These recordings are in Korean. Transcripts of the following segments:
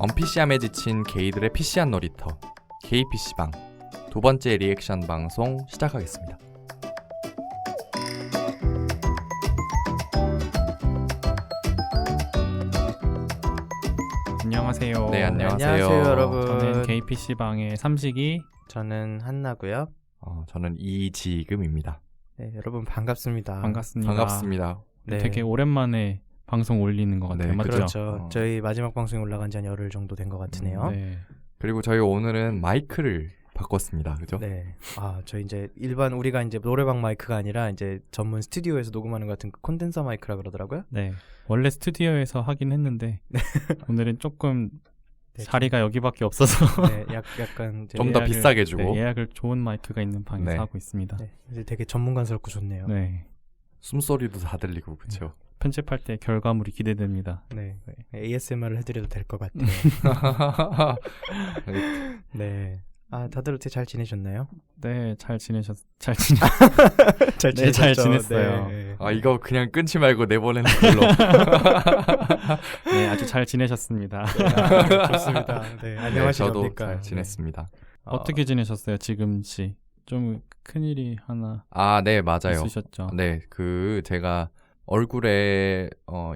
언피시함에 지친 게이들의 PC한 놀이터 게이PC방 두 번째 리액션 방송 시작하겠습니다. 안녕하세요. 네, 안녕하세요. 안녕하세요, 여러분. 저는 게이PC방의 삼식이. 저는 한나고요. 저는 이지금입니다. 네, 여러분 반갑습니다. 반갑습니다. 네. 되게 오랜만에 방송 올리는 것 같아요. 네, 맞죠? 그렇죠. 저희 마지막 방송이 올라간 지 한 열흘 정도 된 것 같으네요. 네. 그리고 저희 오늘은 마이크를 바꿨습니다. 그죠? 네. 저희 이제 일반 우리가 이제 노래방 마이크가 아니라 이제 전문 스튜디오에서 녹음하는 것 같은 그 콘덴서 마이크라 그러더라고요. 네. 원래 스튜디오에서 하긴 했는데 오늘은 조금 네, 자리가 여기밖에 없어서 네, 약간 이제 좀 더 비싸게 주고. 네, 예약을 좋은 마이크가 있는 방에서 네. 하고 있습니다. 네, 이제 되게 전문가스럽고 좋네요. 네. 숨소리도 다 들리고 그렇죠. 편집할 때 결과물이 기대됩니다. 네. ASMR을 해드려도 될 것 같아요. 네. 다들 어떻게 잘 지내셨나요? 네, 잘 잘 네, 잘 지내셨죠? 지냈어요. 네. 이거 그냥 끊지 말고 내보내는 걸로. 네, 아주 잘 지내셨습니다. 좋습니다. 네, 네, 안녕하십니까? 저도 잘 지냈습니다. 어떻게 지내셨어요, 지금 씨? 좀 큰일이 하나 네, 맞아요. 있으셨죠? 네, 제가 얼굴에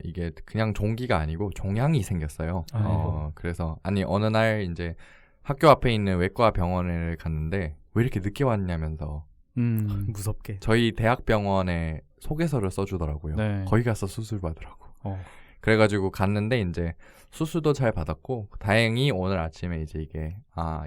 이게 그냥 종기가 아니고 종양이 생겼어요. 아이고. 그래서 어느 날 이제 학교 앞에 있는 외과 병원을 갔는데 왜 이렇게 늦게 왔냐면서 무섭게. 저희 대학병원에 소개서를 써주더라고요. 네. 거기 가서 수술 받으라고. 어. 그래가지고 갔는데 이제 수술도 잘 받았고 다행히 오늘 아침에 이제 이게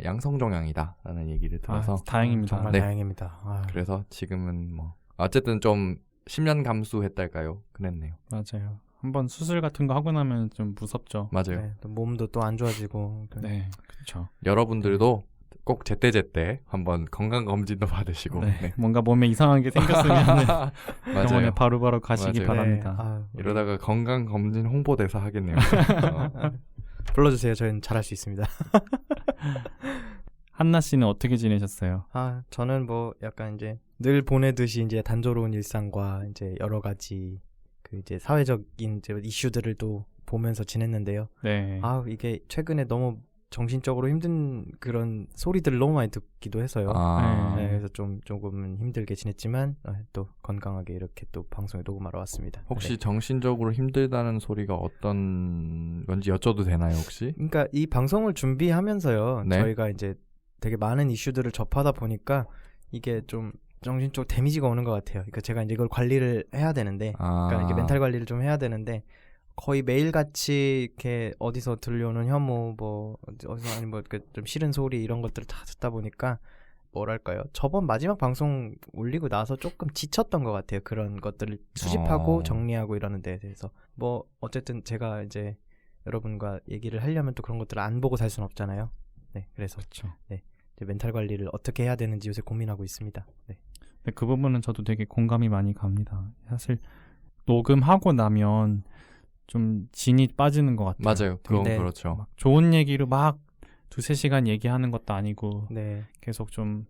양성종양이다라는 얘기를 들어서 다행입니다. 정말 네. 다행입니다. 그래서 지금은 뭐 어쨌든 좀 10년 감수했달까요? 그랬네요. 맞아요. 한번 수술 같은 거 하고 나면 좀 무섭죠. 맞아요. 네, 또 몸도 또 안 좋아지고. 네, 그렇죠. 여러분들도 꼭 제때제때 한번 건강검진도 받으시고 네. 뭔가 몸에 이상한 게 생겼으면 병원에 맞아요. 바로바로 가시기 맞아요. 바랍니다. 이러다가 건강검진 홍보대사 하겠네요. 불러주세요. 저희는 잘할 수 있습니다. 한나 씨는 어떻게 지내셨어요? 저는 뭐 약간 이제 늘 보내듯이 이제 단조로운 일상과 이제 여러 가지 그 이제 사회적인 이제 이슈들을 또 보면서 지냈는데요. 네. 이게 최근에 너무 정신적으로 힘든 그런 소리들을 너무 많이 듣기도 해서요. 네, 그래서 조금은 힘들게 지냈지만 또 건강하게 이렇게 또 방송에 녹음하러 왔습니다. 혹시 네. 정신적으로 힘들다는 소리가 어떤 건지 여쭤도 되나요, 혹시? 그러니까 이 방송을 준비하면서요. 네. 저희가 이제 되게 많은 이슈들을 접하다 보니까 이게 좀 정신적 데미지가 오는 것 같아요. 그러니까 제가 이제 이걸 관리를 해야 되는데, 그러니까 이게 멘탈 관리를 좀 해야 되는데 거의 매일같이 이렇게 어디서 들려오는 혐오, 뭐 어디서 아니 뭐 좀 싫은 소리 이런 것들을 다 듣다 보니까 뭐랄까요? 저번 마지막 방송 올리고 나서 조금 지쳤던 것 같아요. 그런 것들을 수집하고 정리하고 이러는 데에 대해서 뭐 어쨌든 제가 이제 여러분과 얘기를 하려면 또 그런 것들을 안 보고 살 수는 없잖아요. 네, 그래서 그렇죠. 네, 이제 멘탈 관리를 어떻게 해야 되는지 요새 고민하고 있습니다. 네. 네, 그 부분은 저도 되게 공감이 많이 갑니다. 사실 녹음하고 나면 좀 진이 빠지는 것 같아요. 맞아요. 그건 네. 그렇죠. 막 좋은 얘기로 막 2-3시간 얘기하는 것도 아니고 네. 계속 좀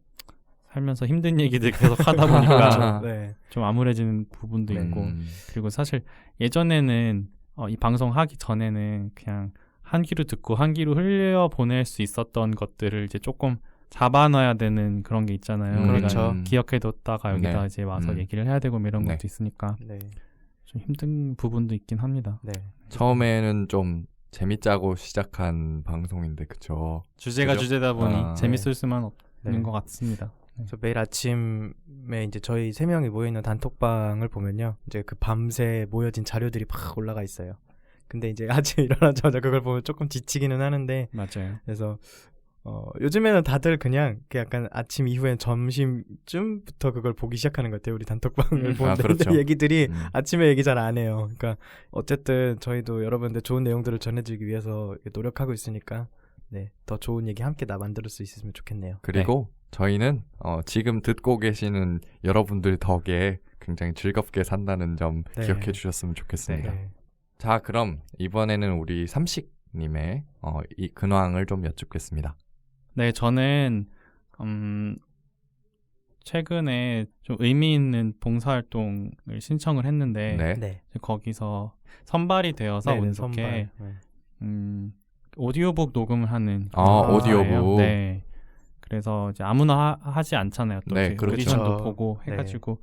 살면서 힘든 얘기들 계속 하다 보니까 네. 좀 암울해지는 부분도 네. 있고 그리고 사실 예전에는 이 방송 하기 전에는 그냥 한 귀로 듣고 한 귀로 흘려보낼 수 있었던 것들을 이제 조금 잡아놔야 되는 그런 게 있잖아요. 그렇죠. 우리가 기억해뒀다가 여기다 네. 이제 와서 얘기를 해야 되고 뭐 이런 네. 것도 있으니까 네. 좀 힘든 부분도 있긴 합니다. 네. 처음에는 좀 재밌자고 시작한 방송인데 그쵸? 주제가 그죠? 주제다 보니 재밌을 네. 수만 없는 네. 것 같습니다. 그래서 매일 아침에 이제 저희 3명이 모여있는 단톡방을 보면요. 이제 그 밤새 모여진 자료들이 막 올라가 있어요. 근데 이제 아침에 일어나자마자 그걸 보면 조금 지치기는 하는데 맞아요. 그래서 요즘에는 다들 그냥 약간 아침 이후엔 점심쯤부터 그걸 보기 시작하는 것 같아요. 우리 단톡방을 보는데 그렇죠. 얘기들이 아침에 얘기 잘 안 해요. 그러니까 어쨌든 저희도 여러분들 좋은 내용들을 전해드리기 위해서 노력하고 있으니까 네, 더 좋은 얘기 함께 만들 수 있으면 좋겠네요. 그리고 저희는 지금 듣고 계시는 여러분들 덕에 굉장히 즐겁게 산다는 점 네. 기억해 주셨으면 좋겠습니다. 네. 자, 그럼 이번에는 우리 삼식님의 이 근황을 좀 여쭙겠습니다. 네, 저는 최근에 좀 의미 있는 봉사활동을 신청을 했는데 네. 네. 거기서 선발이 되어서 네, 운 선발. 좋게 네. 오디오북 녹음을 하는 오디오북. 네. 그래서 이제 아무나 하지 않잖아요. 또 네, 그렇죠. 오디션도 보고 해가지고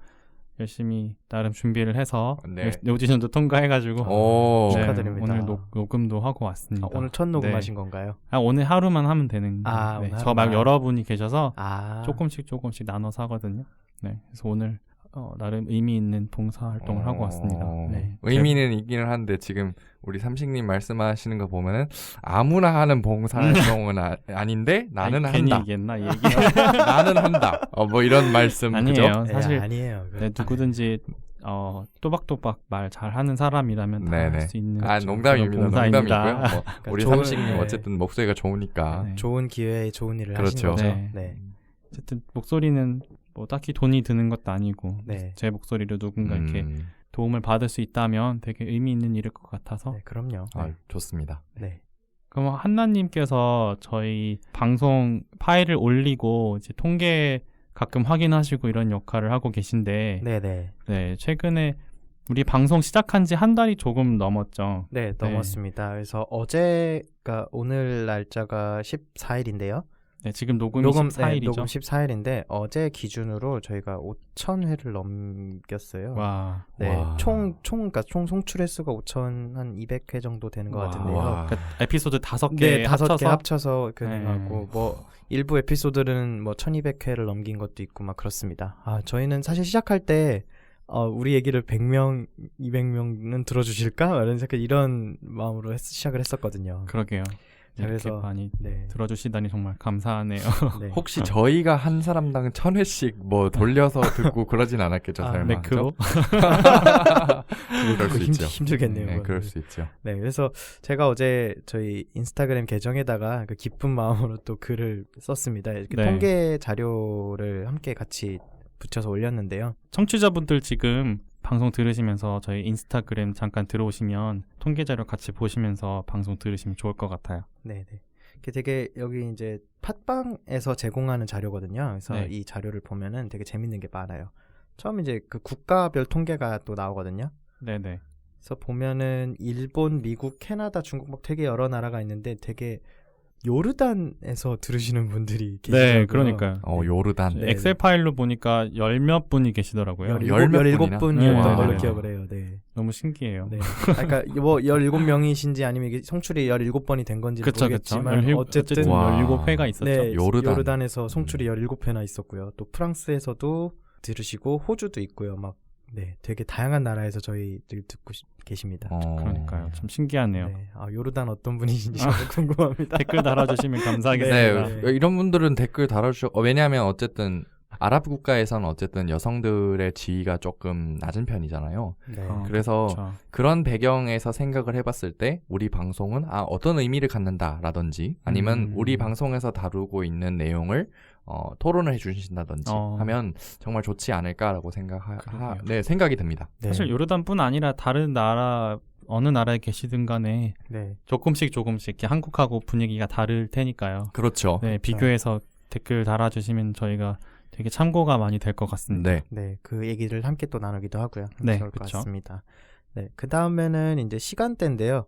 열심히 나름 준비를 해서 네. 오디션도 통과해가지고 축하드립니다. 오늘 녹음도 하고 왔습니다. 오늘 첫 녹음하신 건가요? 오늘 하루만 하면 되는. 오늘 저 말고 여러분이 계셔서 조금씩 나눠서 하거든요. 네, 그래서 오늘 나름 의미 있는 봉사 활동을 하고 왔습니다. 네. 의미는 있기는 한데 지금 우리 삼식님 말씀하시는 거 보면은 아무나 하는 봉사 활동은 아닌데 나는 괜히 한다. 얘기했나 얘기. 나는 한다. 뭐 이런 말씀 아니에요. 그죠? 사실 아니에요. 네, 누구든지 또박또박 말 잘하는 사람이라면 다 할 수 있는 농담입니다. 농담이고요. 뭐 그러니까 우리 삼식님 어쨌든 목소리가 좋으니까 좋은 기회에 좋은 일을 그렇죠. 하신 거죠. 네. 어쨌든 목소리는 뭐 딱히 돈이 드는 것도 아니고 제 목소리로 누군가 이렇게 도움을 받을 수 있다면 되게 의미 있는 일일 것 같아서 그럼요. 좋습니다. 네. 그럼 한나님께서 저희 방송 파일을 올리고 이제 통계 가끔 확인하시고 이런 역할을 하고 계신데 네, 최근에 우리 방송 시작한 지 한 달이 조금 넘었죠. 네, 넘었습니다. 그래서 어제가 오늘 날짜가 14일인데요. 네, 지금 녹음이 14일이죠. 녹음 14일인데 어제 기준으로 저희가 5,000회를 넘겼어요. 와. 네, 그러니까 총 송출 횟수가 5,200회 정도 되는 것 같은데요. 그러니까 에피소드 5개 합쳐서 하고 뭐 일부 에피소드는 뭐 1,200회를 넘긴 것도 있고 막 그렇습니다. 저희는 사실 시작할 때 우리 얘기를 100명, 200명은 들어주실까? 이런 마음으로 시작을 했었거든요. 그러게요. 그래서 많이 들어주시다니 정말 감사하네요. 네. 혹시 저희가 한 사람당 1,000회씩 뭐 돌려서 듣고 그러진 않았겠죠, 설마? 네, 그거 그럴 수 있죠. 힘들겠네요. 네, 그럴 수 있죠. 네, 그래서 제가 어제 저희 인스타그램 계정에다가 그 기쁜 마음으로 또 글을 썼습니다. 통계 자료를 함께 같이 붙여서 올렸는데요. 청취자분들 지금 방송 들으시면서 저희 인스타그램 잠깐 들어오시면 통계 자료 같이 보시면서 방송 들으시면 좋을 것 같아요. 네네. 되게 여기 이제 팟빵에서 제공하는 자료거든요. 그래서 이 자료를 보면은 되게 재밌는 게 많아요. 처음 이제 그 국가별 통계가 또 나오거든요. 네네. 그래서 보면은 일본, 미국, 캐나다, 중국 막 되게 여러 나라가 있는데 되게 요르단에서 들으시는 분들이 계시더라고요. 네, 그러니까요. 요르단. 엑셀 파일로 보니까 10몇 분이 계시더라고요. 17분이었던 걸로 기억을 해요. 네. 너무 신기해요. 네. 그러니까 뭐 17명이신지 아니면 이게 송출이 17번이 된 건지 모르겠지만 어쨌든 17회가 있었죠. 네, 요르단에서 송출이 17회나 있었고요. 또 프랑스에서도 들으시고 호주도 있고요. 막 되게 다양한 나라에서 저희들 듣고 계십니다. 그러니까요. 참 신기하네요. 네. 요르단 어떤 분이신지 정말 궁금합니다. 댓글 달아주시면 감사하겠습니다. 네, 이런 분들은 댓글 달아주셔. 왜냐하면 어쨌든 아랍 국가에서는 어쨌든 여성들의 지위가 조금 낮은 편이잖아요. 그래서 그렇죠. 그런 배경에서 생각을 해봤을 때 우리 방송은 어떤 의미를 갖는다라든지 아니면 우리 방송에서 다루고 있는 내용을 토론을 해주신다든지 하면 정말 좋지 않을까라고 생각이 듭니다. 사실 요르단뿐 아니라 다른 나라 어느 나라에 계시든 간에 조금씩 이렇게 한국하고 분위기가 다를 테니까요. 그렇죠. 네, 비교해서 댓글 달아주시면 저희가 되게 참고가 많이 될 것 같습니다. 네, 그 얘기를 함께 또 나누기도 하고요. 네, 좋을 것 같습니다. 네, 그 다음에는 이제 시간대인데요.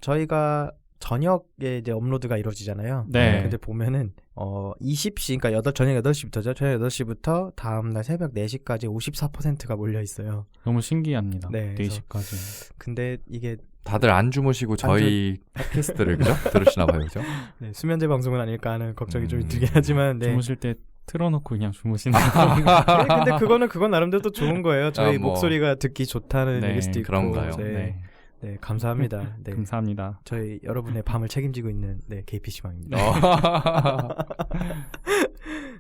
저희가 저녁에 이제 업로드가 이루어지잖아요. 네. 근데 보면은 20시, 그러니까 저녁 8시부터죠. 저녁 8시부터 다음날 새벽 4시까지 54%가 몰려 있어요. 너무 신기합니다. 네, 4시까지. 근데 이게 다들 안 주무시고 저희 팟캐스트를 그죠? 들으시나 봐요, 그죠? 네, 수면제 방송은 아닐까 하는 걱정이 좀 들긴 하지만 주무실 때 틀어놓고 그냥 주무시는. 근데 그건 나름대로 또 좋은 거예요. 저희 목소리가 듣기 좋다는 얘기일 수도 있고. 그런가요? 네, 감사합니다. 네. 감사합니다. 저희 여러분의 밤을 책임지고 있는 KPC방입니다.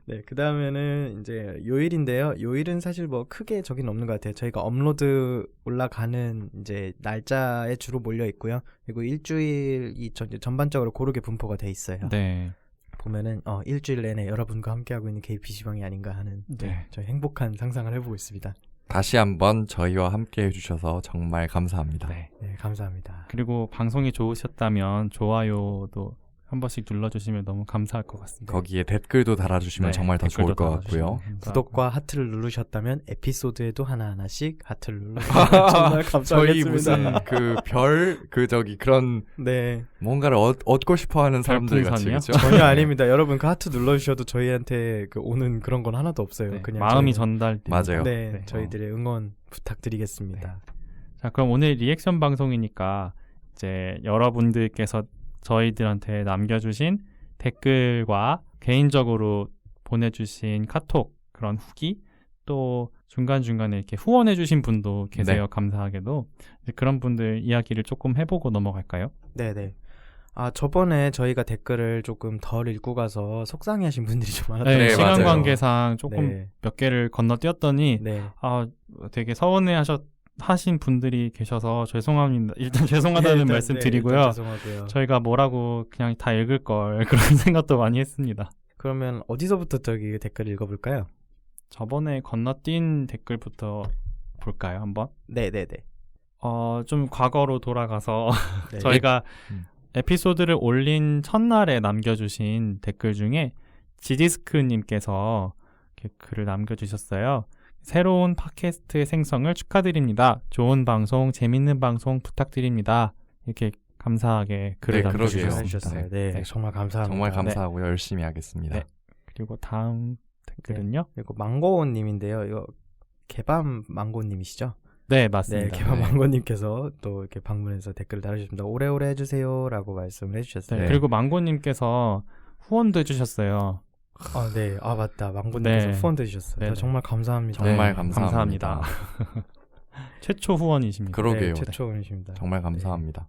네, 그 다음에는 이제 요일인데요. 요일은 사실 뭐 크게 저긴 없는 것 같아요. 저희가 업로드 올라가는 이제 날짜에 주로 몰려 있고요. 그리고 일주일이 전반적으로 고르게 분포가 돼 있어요. 네. 보면은 일주일 내내 여러분과 함께하고 있는 KPC방이 아닌가 하는 저희 행복한 상상을 해보고 있습니다. 다시 한번 저희와 함께 해주셔서 정말 감사합니다. 네, 감사합니다. 그리고 방송이 좋으셨다면 좋아요도 한 번씩 눌러주시면 너무 감사할 것 같습니다. 거기에 댓글도 달아주시면 정말 더 좋을 것 같고요. 구독과 하트를 누르셨다면 에피소드에도 하나하나씩 하트를 누르시면 정말 감사하겠습니다. 저희 무슨 그런 뭔가를 얻고 싶어하는 사람들 같이 그렇죠? 전혀 아닙니다. 여러분 그 하트 눌러주셔도 저희한테 오는 그런 건 하나도 없어요. 그냥 마음이 전달됩니다. 맞아요. 저희들의 응원 부탁드리겠습니다. 자, 그럼 오늘 리액션 방송이니까 이제 여러분들께서 저희들한테 남겨주신 댓글과 개인적으로 보내주신 카톡 그런 후기 또 중간중간에 이렇게 후원해주신 분도 계세요. 감사하게도. 그런 분들 이야기를 조금 해보고 넘어갈까요? 네네. 저번에 저희가 댓글을 조금 덜 읽고 가서 속상해하신 분들이 좀 많았어요. 시간 관계상 조금 몇 개를 건너뛰었더니 되게 서운해하신 분들이 계셔서 죄송합니다. 일단 죄송하다는 말씀 드리고요. 저희가 뭐라고 그냥 다 읽을 걸 그런 생각도 많이 했습니다. 그러면 어디서부터 저기 댓글 읽어볼까요? 저번에 건너뛴 댓글부터 볼까요, 한번? 네네네. 좀 과거로 돌아가서 저희가 에피소드를 올린 첫날에 남겨주신 댓글 중에 지디스크님께서 글을 남겨주셨어요. 새로운 팟캐스트의 생성을 축하드립니다. 좋은 방송, 재밌는 방송 부탁드립니다. 이렇게 감사하게 글을 남겨주셨어요. 정말 감사합니다. 정말 감사하고요. 열심히 하겠습니다. 그리고 다음 댓글은요? 이거 망고님인데요. 이거 개밤 망고님이시죠? 네, 맞습니다. 개밤 망고님께서 또 이렇게 방문해서 댓글을 달아주셨습니다. 오래오래 해주세요라고 말씀을 해주셨어요. 그리고 망고님께서 후원도 해주셨어요. 맞다. 망고님께서 후원도 해주셨어요. 정말 감사합니다. 정말 감사합니다. 최초 후원이십니다. 그러게요. 최초 후원이십니다. 정말 감사합니다.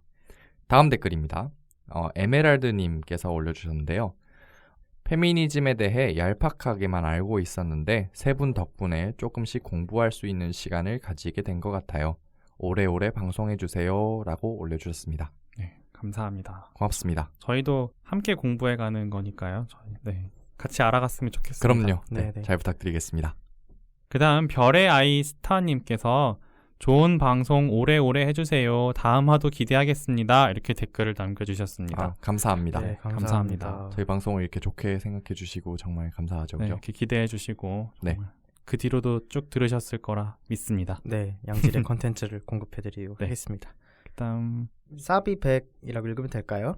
다음 댓글입니다. 에메랄드님께서 올려주셨는데요. 페미니즘에 대해 얄팍하게만 알고 있었는데 세 분 덕분에 조금씩 공부할 수 있는 시간을 가지게 된 것 같아요. 오래오래 방송해주세요 라고 올려주셨습니다. 네, 감사합니다. 고맙습니다. 저희도 함께 공부해가는 거니까요. 같이 알아갔으면 좋겠습니다. 그럼요. 잘 부탁드리겠습니다. 그 다음 별의 아이 스타님께서 좋은 방송 오래오래 해주세요. 다음 화도 기대하겠습니다. 이렇게 댓글을 남겨주셨습니다. 감사합니다. 감사합니다. 저희 방송을 이렇게 좋게 생각해 주시고 정말 감사하죠. 이렇게 기대해 주시고 그 뒤로도 쭉 들으셨을 거라 믿습니다. 양질의 컨텐츠를 공급해드리도록 하겠습니다. 그다음 사비100이라고 읽으면 될까요?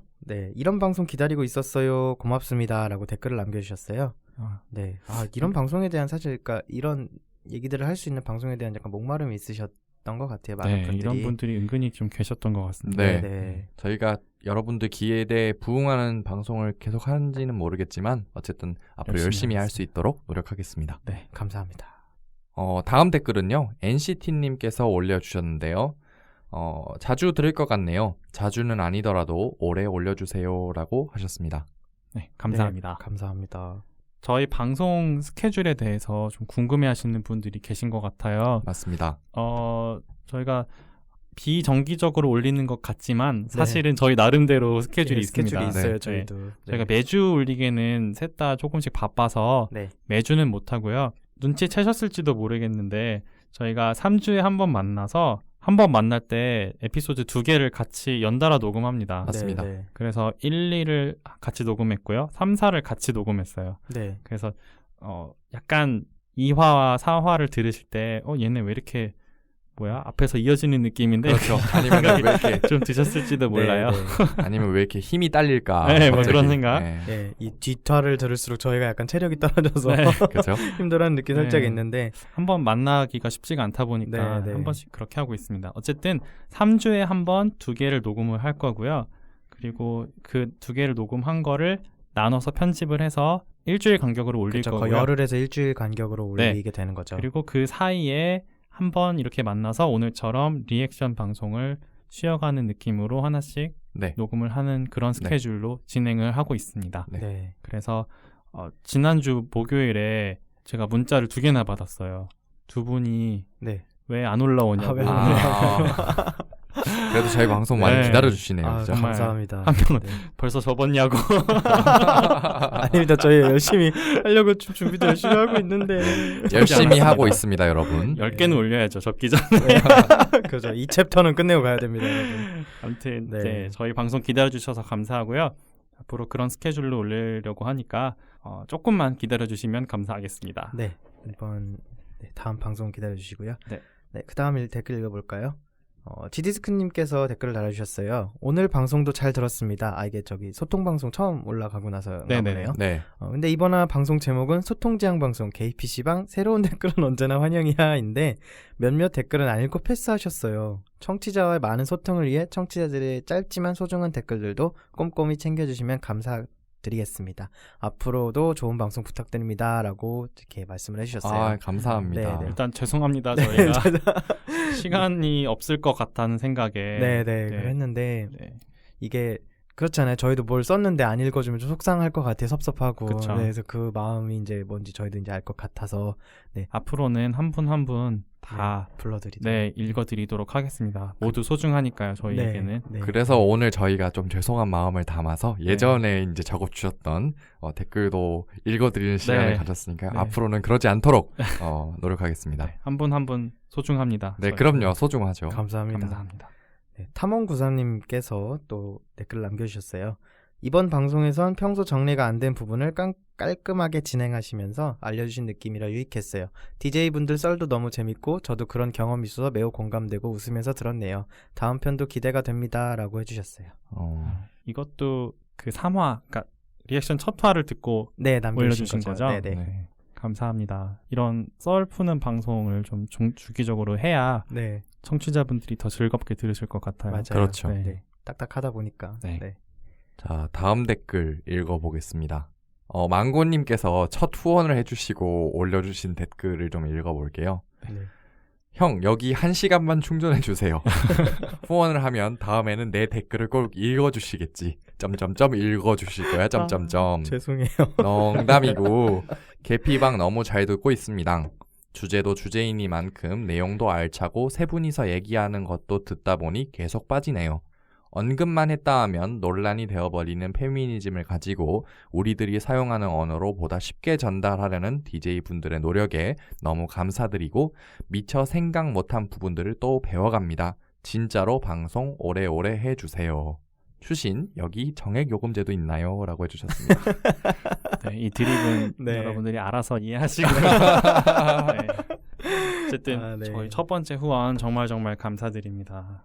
이런 방송 기다리고 있었어요. 고맙습니다. 라고 댓글을 남겨주셨어요. 이런 방송에 대한 사실 이런 얘기들을 할 수 있는 방송에 대한 약간 목마름이 있으셨던 것 같아요. 많은 분들이. 이런 분들이 은근히 좀 계셨던 것 같습니다. 저희가 여러분들 기회에 부응하는 방송을 계속 하는지는 모르겠지만 어쨌든 앞으로 열심히 할 수 있도록 노력하겠습니다. 감사합니다. 다음 댓글은요. NCT님께서 올려주셨는데요. 자주 들을 것 같네요. 자주는 아니더라도 오래 올려주세요 라고 하셨습니다. 감사합니다. 감사합니다. 저희 방송 스케줄에 대해서 좀 궁금해하시는 분들이 계신 것 같아요. 맞습니다. 저희가 비정기적으로 올리는 것 같지만 사실은 저희 나름대로 스케줄이 있습니다. 스케줄이 있어요. 저희도. 저희가 매주 올리기에는 셋 다 조금씩 바빠서 매주는 못하고요. 눈치채셨을지도 모르겠는데 저희가 3주에 한 번 만나서 한 번 만날 때 에피소드 2개를 같이 연달아 녹음합니다. 맞습니다. 그래서 1, 2를 같이 녹음했고요. 3, 4를 같이 녹음했어요. 그래서 약간 2화와 4화를 들으실 때 얘네 왜 이렇게 앞에서 이어지는 느낌인데 그렇죠. 아니면 왜 이렇게 좀 드셨을지도 몰라요. 아니면 왜 이렇게 힘이 딸릴까? 그런 생각. 이 뒷화를 들을수록 저희가 약간 체력이 떨어져서 그렇죠? 힘들어하는 느낌 살짝 있는데 한번 만나기가 쉽지가 않다 보니까 한 번씩 그렇게 하고 있습니다. 어쨌든 3주에 한 번 2개를 녹음을 할 거고요. 그리고 그 2개를 녹음한 거를 나눠서 편집을 해서 일주일 간격으로 올릴 거고요. 열흘에서 일주일 간격으로 올리게 되는 거죠. 그리고 그 사이에 한번 이렇게 만나서 오늘처럼 리액션 방송을 쉬어가는 느낌으로 하나씩 녹음을 하는 그런 스케줄로 진행을 하고 있습니다. 그래서 지난주 목요일에 제가 문자를 2개나 받았어요. 두 분이 왜 안 올라오냐고. 그래도 저희 방송 많이 기다려주시네요. 정말 감사합니다. 한 명은 벌써 접었냐고. 아닙니다. 저희 열심히 하려고 준비도 열심히 하고 있는데 열심히 하고 있습니다, 여러분. 10개는 올려야죠. 접기 전에. 그죠. 이 챕터는 끝내고 가야 됩니다, 여러분. 아무튼 저희 방송 기다려주셔서 감사하고요. 앞으로 그런 스케줄로 올리려고 하니까 조금만 기다려주시면 감사하겠습니다. 네, 이번 다음 방송 기다려주시고요. 네. 네, 그 다음 댓글 읽어볼까요? 지디스크님께서 댓글을 달아주셨어요. 오늘 방송도 잘 들었습니다. 이게 소통 방송 처음 올라가고 나서 나오네요. 네. 근데 이번 방송 제목은 소통지향 방송 KPC방 새로운 댓글은 언제나 환영이야인데 몇몇 댓글은 안 읽고 패스하셨어요. 청취자와의 많은 소통을 위해 청취자들의 짧지만 소중한 댓글들도 꼼꼼히 챙겨주시면 감사드리겠습니다. 앞으로도 좋은 방송 부탁드립니다라고 이렇게 말씀을 해주셨어요. 감사합니다. 네네. 일단 죄송합니다. 저희가 시간이 없을 것 같다는 생각에 그랬는데 이게 그렇잖아요. 저희도 뭘 썼는데 안 읽어주면 좀 속상할 것 같아 섭섭하고. 그쵸. 그래서 그 마음이 이제 뭔지 저희도 이제 알 것 같아서 앞으로는 한 분 한 분 다 불러드리도록 읽어드리도록 하겠습니다. 모두 소중하니까요. 저희에게는. 그래서 오늘 저희가 좀 죄송한 마음을 담아서 예전에 이제 적어주셨던 댓글도 읽어드리는 시간을 가졌으니까요. 앞으로는 그러지 않도록 노력하겠습니다. 한 분 한 분 소중합니다. 네, 그럼요. 소중하죠. 감사합니다. 탐험구사님께서 또 댓글을 남겨주셨어요. 이번 방송에선 평소 정리가 안 된 부분을 깔끔하게 진행하시면서 알려주신 느낌이라 유익했어요. DJ분들 썰도 너무 재밌고 저도 그런 경험이 있어서 매우 공감되고 웃으면서 들었네요. 다음 편도 기대가 됩니다. 라고 해주셨어요. 이것도 그 3화, 그러니까 리액션 첫 화를 듣고 올려주신 거죠? 네. 감사합니다. 이런 썰 푸는 방송을 좀 주기적으로 해야 청취자분들이 더 즐겁게 들으실 것 같아요. 맞아요. 그렇죠. 딱딱하다 보니까. 자, 다음 댓글 읽어보겠습니다. 망고님께서 첫 후원을 해주시고 올려주신 댓글을 좀 읽어볼게요. 형, 여기 1시간만 충전해주세요. 후원을 하면 다음에는 내 댓글을 꼭 읽어주시겠지. 읽어주실 거야. 죄송해요. 농담이고 개피방 너무 잘 듣고 있습니다. 주제도 주제이니만큼 내용도 알차고 세 분이서 얘기하는 것도 듣다 보니 계속 빠지네요. 언급만 했다 하면 논란이 되어버리는 페미니즘을 가지고 우리들이 사용하는 언어로 보다 쉽게 전달하려는 DJ분들의 노력에 너무 감사드리고 미처 생각 못한 부분들을 또 배워갑니다. 진짜로 방송 오래오래 해주세요. 추신, 여기 정액요금제도 있나요? 라고 해주셨습니다. 이 드립은 여러분들이 알아서 이해하시고요. 어쨌든 저희 첫 번째 후원 정말 감사드립니다.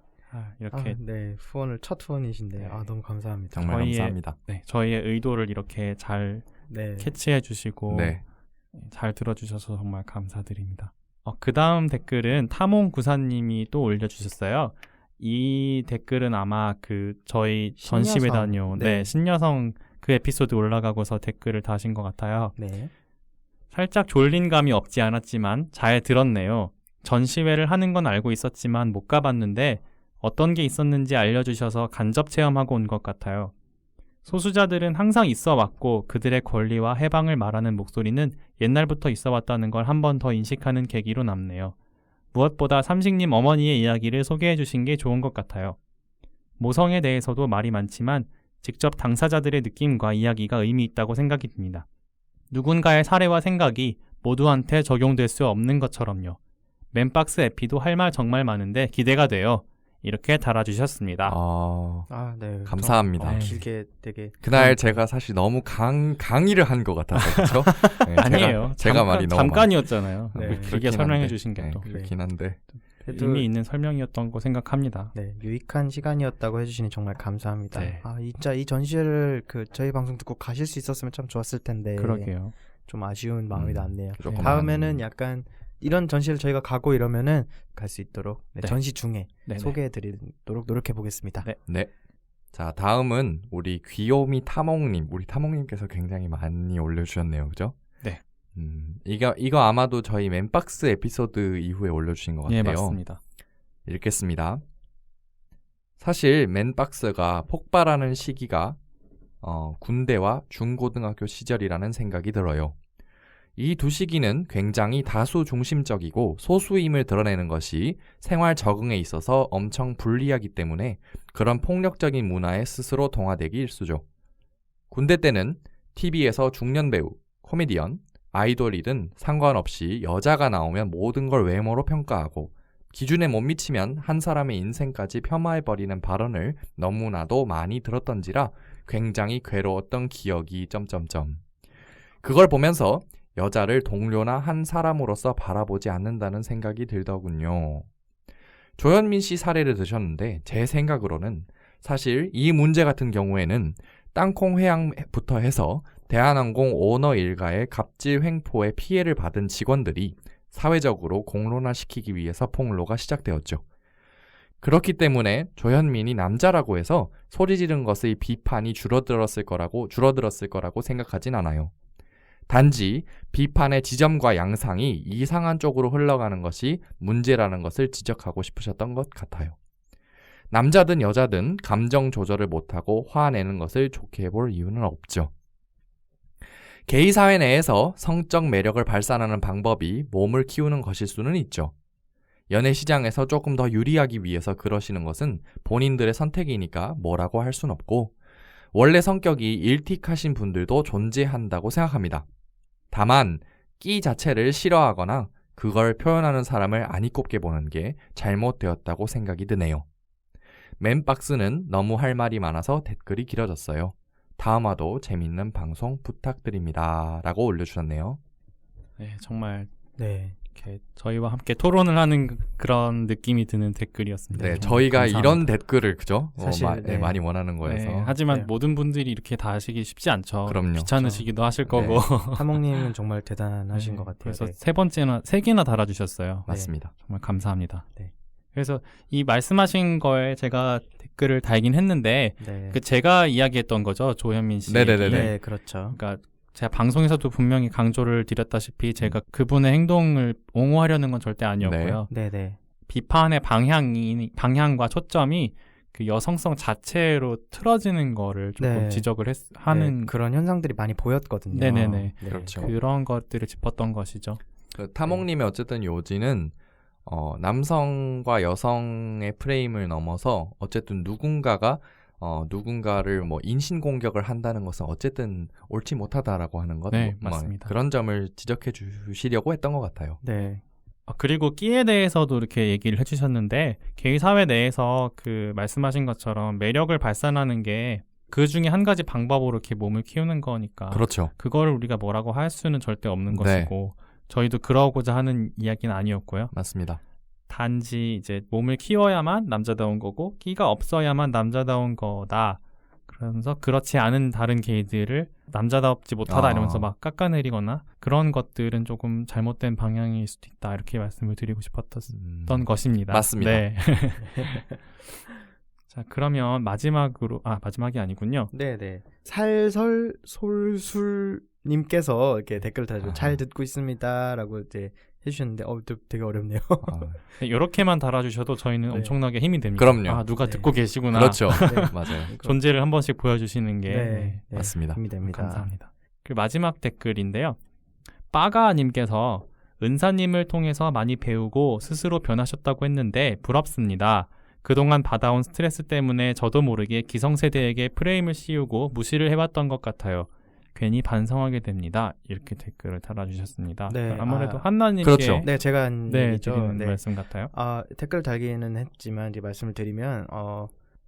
이렇게 후원을 첫 후원이신데 너무 감사합니다. 정말 감사합니다. 저희의 의도를 이렇게 잘 캐치해 주시고 잘 들어주셔서 정말 감사드립니다. 그 다음 댓글은 타몽구사님이 또 올려주셨어요. 이 댓글은 아마 저희 전시회 다녀온 신여성 그 에피소드 올라가고서 댓글을 다신 것 같아요. 살짝 졸린 감이 없지 않았지만 잘 들었네요. 전시회를 하는 건 알고 있었지만 못 가봤는데 어떤 게 있었는지 알려주셔서 간접 체험하고 온 것 같아요. 소수자들은 항상 있어 왔고 그들의 권리와 해방을 말하는 목소리는 옛날부터 있어 왔다는 걸 한 번 더 인식하는 계기로 남네요. 무엇보다 삼식님 어머니의 이야기를 소개해 주신 게 좋은 것 같아요. 모성에 대해서도 말이 많지만 직접 당사자들의 느낌과 이야기가 의미 있다고 생각이 듭니다. 누군가의 사례와 생각이 모두한테 적용될 수 없는 것처럼요. 맨박스 에피도 할 말 정말 많은데 기대가 돼요. 이렇게 달아주셨습니다. 감사합니다. 길게 되게 그날 제가 사실 너무 강의를 한 것 같아서 그렇죠? 아니에요. 제가 말이 너무 잠깐이었잖아요. 길게 설명해 주신 게 또 그렇긴 한데 의미 있는 설명이었던 거 생각합니다. 유익한 시간이었다고 해주시니 정말 감사합니다. 진짜 이 전시회를 저희 방송 듣고 가실 수 있었으면 참 좋았을 텐데 그러게요. 좀 아쉬운 마음이 남네요. 다음에는 약간 이런 전시를 저희가 가고 이러면은 갈 수 있도록 전시 중에 소개해드리도록 노력해보겠습니다. 자, 다음은 우리 귀요미 타몽님. 우리 타몽님께서 굉장히 많이 올려주셨네요. 그죠? 이거 아마도 저희 맨박스 에피소드 이후에 올려주신 것 같아요. 맞습니다. 읽겠습니다. 사실 맨박스가 폭발하는 시기가 군대와 중고등학교 시절이라는 생각이 들어요. 이 두 시기는 굉장히 다수 중심적이고 소수임을 드러내는 것이 생활 적응에 있어서 엄청 불리하기 때문에 그런 폭력적인 문화에 스스로 동화되기 일쑤죠. 군대 때는 TV에서 중년 배우, 코미디언, 아이돌이든 상관없이 여자가 나오면 모든 걸 외모로 평가하고 기준에 못 미치면 한 사람의 인생까지 폄하해버리는 발언을 너무나도 많이 들었던지라 굉장히 괴로웠던 기억이 점점점. 그걸 보면서 여자를 동료나 한 사람으로서 바라보지 않는다는 생각이 들더군요. 조현민 씨 사례를 드셨는데 제 생각으로는 사실 이 문제 같은 경우에는 땅콩 회항부터 해서 대한항공 오너 일가의 갑질 횡포에 피해를 받은 직원들이 사회적으로 공론화시키기 위해서 폭로가 시작되었죠. 그렇기 때문에 조현민이 남자라고 해서 소리 지른 것의 비판이 줄어들었을 거라고 생각하진 않아요. 단지 비판의 지점과 양상이 이상한 쪽으로 흘러가는 것이 문제라는 것을 지적하고 싶으셨던 것 같아요. 남자든 여자든 감정 조절을 못하고 화내는 것을 좋게 볼 이유는 없죠. 게이 사회 내에서 성적 매력을 발산하는 방법이 몸을 키우는 것일 수는 있죠. 연애 시장에서 조금 더 유리하기 위해서 그러시는 것은 본인들의 선택이니까 뭐라고 할 순 없고 원래 성격이 일틱하신 분들도 존재한다고 생각합니다. 다만 끼 자체를 싫어하거나 그걸 표현하는 사람을 아니 꼽게 보는 게 잘못되었다고 생각이 드네요. 맨박스는 너무 할 말이 많아서 댓글이 길어졌어요. 다음화도 재밌는 방송 부탁드립니다. 라고 올려주셨네요. 네, 정말 이렇게 저희와 함께 토론을 하는 그런 느낌이 드는 댓글이었습니다. 네, 저희가 감사합니다. 이런 댓글을 그죠? 사실 많이 원하는 거여서. 네, 하지만 모든 분들이 이렇게 다 하시기 쉽지 않죠. 그럼요. 귀찮으시기도 하실 거고. 하몽님은 정말 대단하신 것 같아요. 그래서 세 개나 달아주셨어요. 맞습니다. 정말 감사합니다. 네. 그래서 이 말씀하신 거에 제가 댓글을 달긴 했는데 제가 이야기했던 거죠. 조현민 씨. 네, 그렇죠. 그러니까 제가 방송에서도 분명히 강조를 드렸다시피 제가 그분의 행동을 옹호하려는 건 절대 아니었고요. 네. 비판의 방향과 초점이 그 여성성 자체로 틀어지는 거를 조금 지적을 하는 그런 현상들이 많이 보였거든요. 네네네. 그렇죠. 그런 것들을 짚었던 것이죠. 그 타몽님의 어쨌든 요지는 남성과 여성의 프레임을 넘어서 어쨌든 누군가를 뭐 인신공격을 한다는 것은 어쨌든 옳지 못하다라고 하는 것. 네, 맞습니다. 그런 점을 지적해 주시려고 했던 것 같아요. 네. 그리고 끼에 대해서도 이렇게 얘기를 해주셨는데 게이 사회 내에서 그 말씀하신 것처럼 매력을 발산하는 게 그 중에 한 가지 방법으로 이렇게 몸을 키우는 거니까. 그렇죠. 그거를 우리가 뭐라고 할 수는 절대 없는 것이고 저희도 그러고자 하는 이야기는 아니었고요. 맞습니다. 단지 이제 몸을 키워야만 남자다운 거고 끼가 없어야만 남자다운 거다. 그러면서 그렇지 않은 다른 게이들을 남자답지 못하다 이러면서 막 깎아내리거나 그런 것들은 조금 잘못된 방향일 수도 있다. 이렇게 말씀을 드리고 싶었던 것입니다. 맞습니다. 네. 자, 그러면 마지막이 아니군요. 네네. 살설솔술님께서 이렇게 댓글 달아주고 잘 듣고 있습니다라고 이제 해주셨는데 되게 어렵네요. 이렇게만 달아주셔도 저희는 엄청나게 힘이 됩니다. 그럼요. 누가 듣고 계시구나. 그렇죠. 맞아요. 존재를 한 번씩 보여주시는 게 맞습니다. 힘이 됩니다. 감사합니다. 그 마지막 댓글인데요. 빠가님께서 은사님을 통해서 많이 배우고 스스로 변하셨다고 했는데 부럽습니다. 그동안 받아온 스트레스 때문에 저도 모르게 기성세대에게 프레임을 씌우고 무시를 해왔던 것 같아요. 괜히 반성하게 됩니다. 이렇게 댓글을 달아주셨습니다. 네, 아무래도 한나님께 그렇죠. 네, 제가 한 얘기죠. 드리는 말씀 같아요. 댓글 달기는 했지만 이제 말씀을 드리면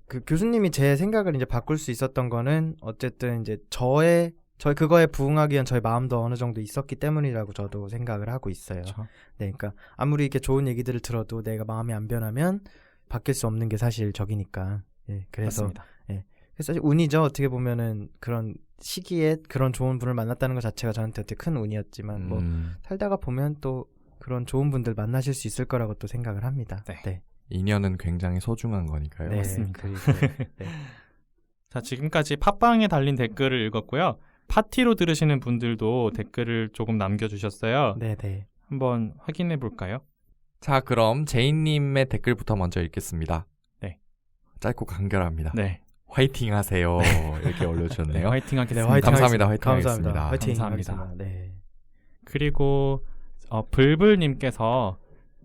그 교수님이 제 생각을 이제 바꿀 수 있었던 거는 어쨌든 이제 저희 그거에 부응하기 위한 저의 마음도 어느 정도 있었기 때문이라고 저도 생각을 하고 있어요. 그렇죠. 네, 그러니까 아무리 이렇게 좋은 얘기들을 들어도 내가 마음이 안 변하면 바뀔 수 없는 게 사실 적이니까. 예, 그래서 맞습니다. 그래서 사실 운이죠. 어떻게 보면은 그런 시기에 그런 좋은 분을 만났다는 것 자체가 저한테 되게 큰 운이었지만 뭐 살다가 보면 또 그런 좋은 분들 만나실 수 있을 거라고 또 생각을 합니다. 네. 인연은 굉장히 소중한 거니까요. 네, 맞습니다. 자, 지금까지 팟빵에 달린 댓글을 읽었고요. 파티로 들으시는 분들도 댓글을 조금 남겨주셨어요. 네. 한번 확인해 볼까요? 자, 그럼 제이님의 댓글부터 먼저 읽겠습니다. 네. 짧고 간결합니다. 네. 화이팅 하세요. 이렇게 올려주셨네요. 화이팅 하겠습니다. 화이팅 감사합니다. 하겠습니다. 화이팅 하겠습니다. 화이팅 감사합니다. 하겠습니다. 네. 그리고 불불님께서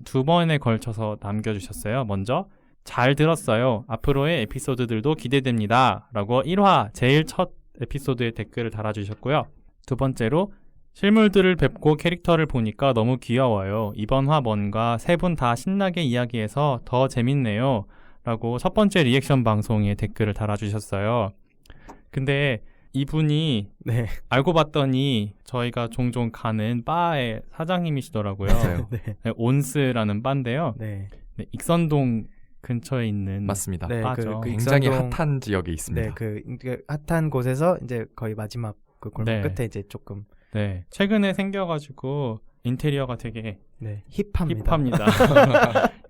2번에 걸쳐서 남겨주셨어요. 먼저 잘 들었어요. 앞으로의 에피소드들도 기대됩니다. 라고 1화 제일 첫 에피소드에 댓글을 달아주셨고요. 두 번째로 실물들을 뵙고 캐릭터를 보니까 너무 귀여워요. 이번 화번과 세 분 다 신나게 이야기해서 더 재밌네요. 라고 첫 번째 리액션 방송에 댓글을 달아주셨어요. 근데 이분이 네. 알고 봤더니 저희가 종종 가는 바의 사장님이시더라고요. 맞아요. 네. 네, 온스라는 바인데요. 네. 네, 익선동 근처에 있는 맞습니다. 네, 바죠. 굉장히 익선동, 핫한 지역에 있습니다. 네, 그 핫한 곳에서 이제 거의 마지막 그 골목 네. 끝에 이제 조금 네, 최근에 생겨가지고 인테리어가 되게 네, 힙합니다.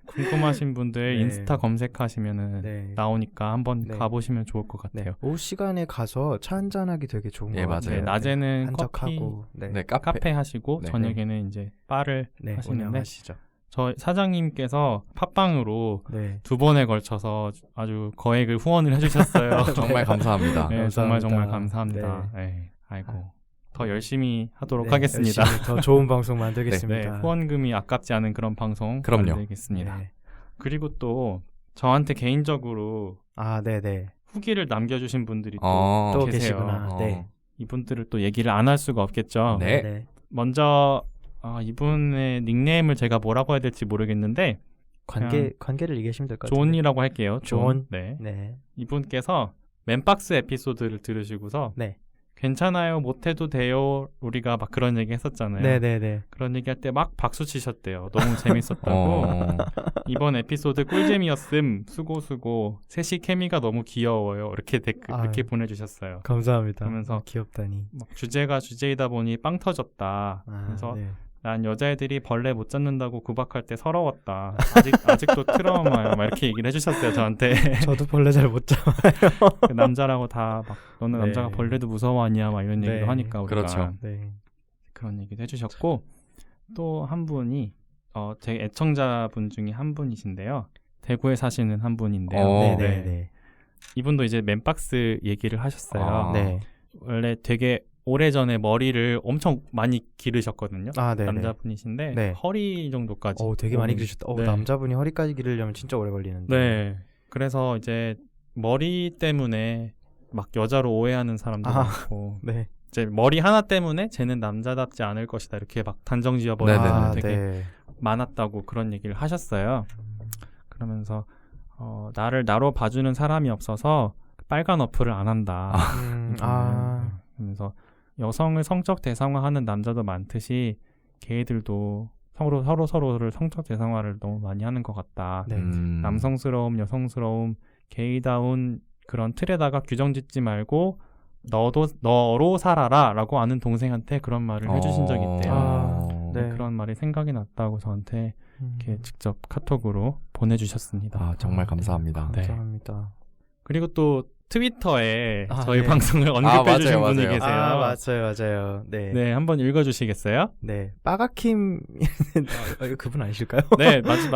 궁금하신 분들 네. 인스타 검색하시면은 네. 나오니까 한번 네. 가보시면 좋을 것 네. 같아요. 오후 시간에 가서 차 한잔하기 되게 좋은 것 맞아요. 같아요. 네, 낮에는 한적하고 커피, 네, 카페 하시고 네. 저녁에는 이제 바를 네, 하시는데 운영하시죠. 저 사장님께서 팟빵으로 네. 2번에 걸쳐서 아주 거액을 후원을 해주셨어요. 정말 감사합니다. 네, 감사합니다. 정말 감사합니다. 네. 아이고 더 열심히 하도록 네, 하겠습니다. 열심히 더 좋은 방송 네, 만들겠습니다. 후원금이 아깝지 않은 그런 방송 그럼요. 만들겠습니다. 네. 그리고 또 저한테 개인적으로 아, 네, 네. 후기를 남겨주신 분들이 또 계세요. 계시구나. 네. 이분들을 또 얘기를 안 할 수가 없겠죠. 네. 네. 먼저 이분의 닉네임을 제가 뭐라고 해야 될지 모르겠는데 관계를 얘기하시면 될 것 같아요. 존이라고 할게요. 존. 네. 네. 이분께서 맨박스 에피소드를 들으시고서 네. 괜찮아요, 못해도 돼요. 우리가 막 그런 얘기 했었잖아요. 네, 네, 네. 그런 얘기 할 때 막 박수 치셨대요. 너무 재밌었다고. 이번 에피소드 꿀잼이었음. 수고. 셋이 케미가 너무 귀여워요. 이렇게 댓글 이렇게 보내주셨어요. 감사합니다. 그러면서 귀엽다니. 막 주제가 주제이다 보니 빵 터졌다. 그래서 네. 난 여자애들이 벌레 못 잡는다고 구박할 때 서러웠다. 아직도 트라우마야. 막 이렇게 얘기를 해주셨어요, 저한테. 저도 벌레 잘 못 잡아요. 그 남자라고 다 막 너는 네. 남자가 벌레도 무서워하냐 막 이런 얘기를 네. 하니까 우리가 그렇죠. 네. 그런 얘기도 해주셨고 또 한 분이 제 애청자분 중에 한 분이신데요. 대구에 사시는 한 분인데요. 네, 네, 네. 이분도 이제 맨박스 얘기를 하셨어요. 네. 원래 되게 오래전에 머리를 엄청 많이 기르셨거든요. 네, 남자분이신데 네. 허리 정도까지. 되게 많이 기르셨다. 네. 남자분이 허리까지 기르려면 진짜 오래 걸리는데. 네. 그래서 이제 머리 때문에 막 여자로 오해하는 사람도 많고. 네. 이제 머리 하나 때문에 쟤는 남자답지 않을 것이다. 이렇게 막 단정 지어버리는 되게 많았다고 그런 얘기를 하셨어요. 그러면서 나를 나로 봐주는 사람이 없어서 빨간 어플을 안 한다. 그러면서 여성을 성적 대상화하는 남자도 많듯이 게이들도 서로를 성적 대상화를 너무 많이 하는 것 같다. 네. 남성스러움, 여성스러움, 게이다운 그런 틀에다가 규정 짓지 말고 너로 살아라 라고 아는 동생한테 그런 말을 해주신 적이 있대요. 네. 그런 말이 생각이 났다고 저한테 이렇게 직접 카톡으로 보내주셨습니다. 정말 감사합니다. 네. 감사합니다. 그리고 또 트위터에 저희 네. 방송을 언급해주신 분이 계세요. 맞아요. 네. 네, 한번 읽어주시겠어요? 네. 빠가킴 그분 아니실까요? 네, 맞을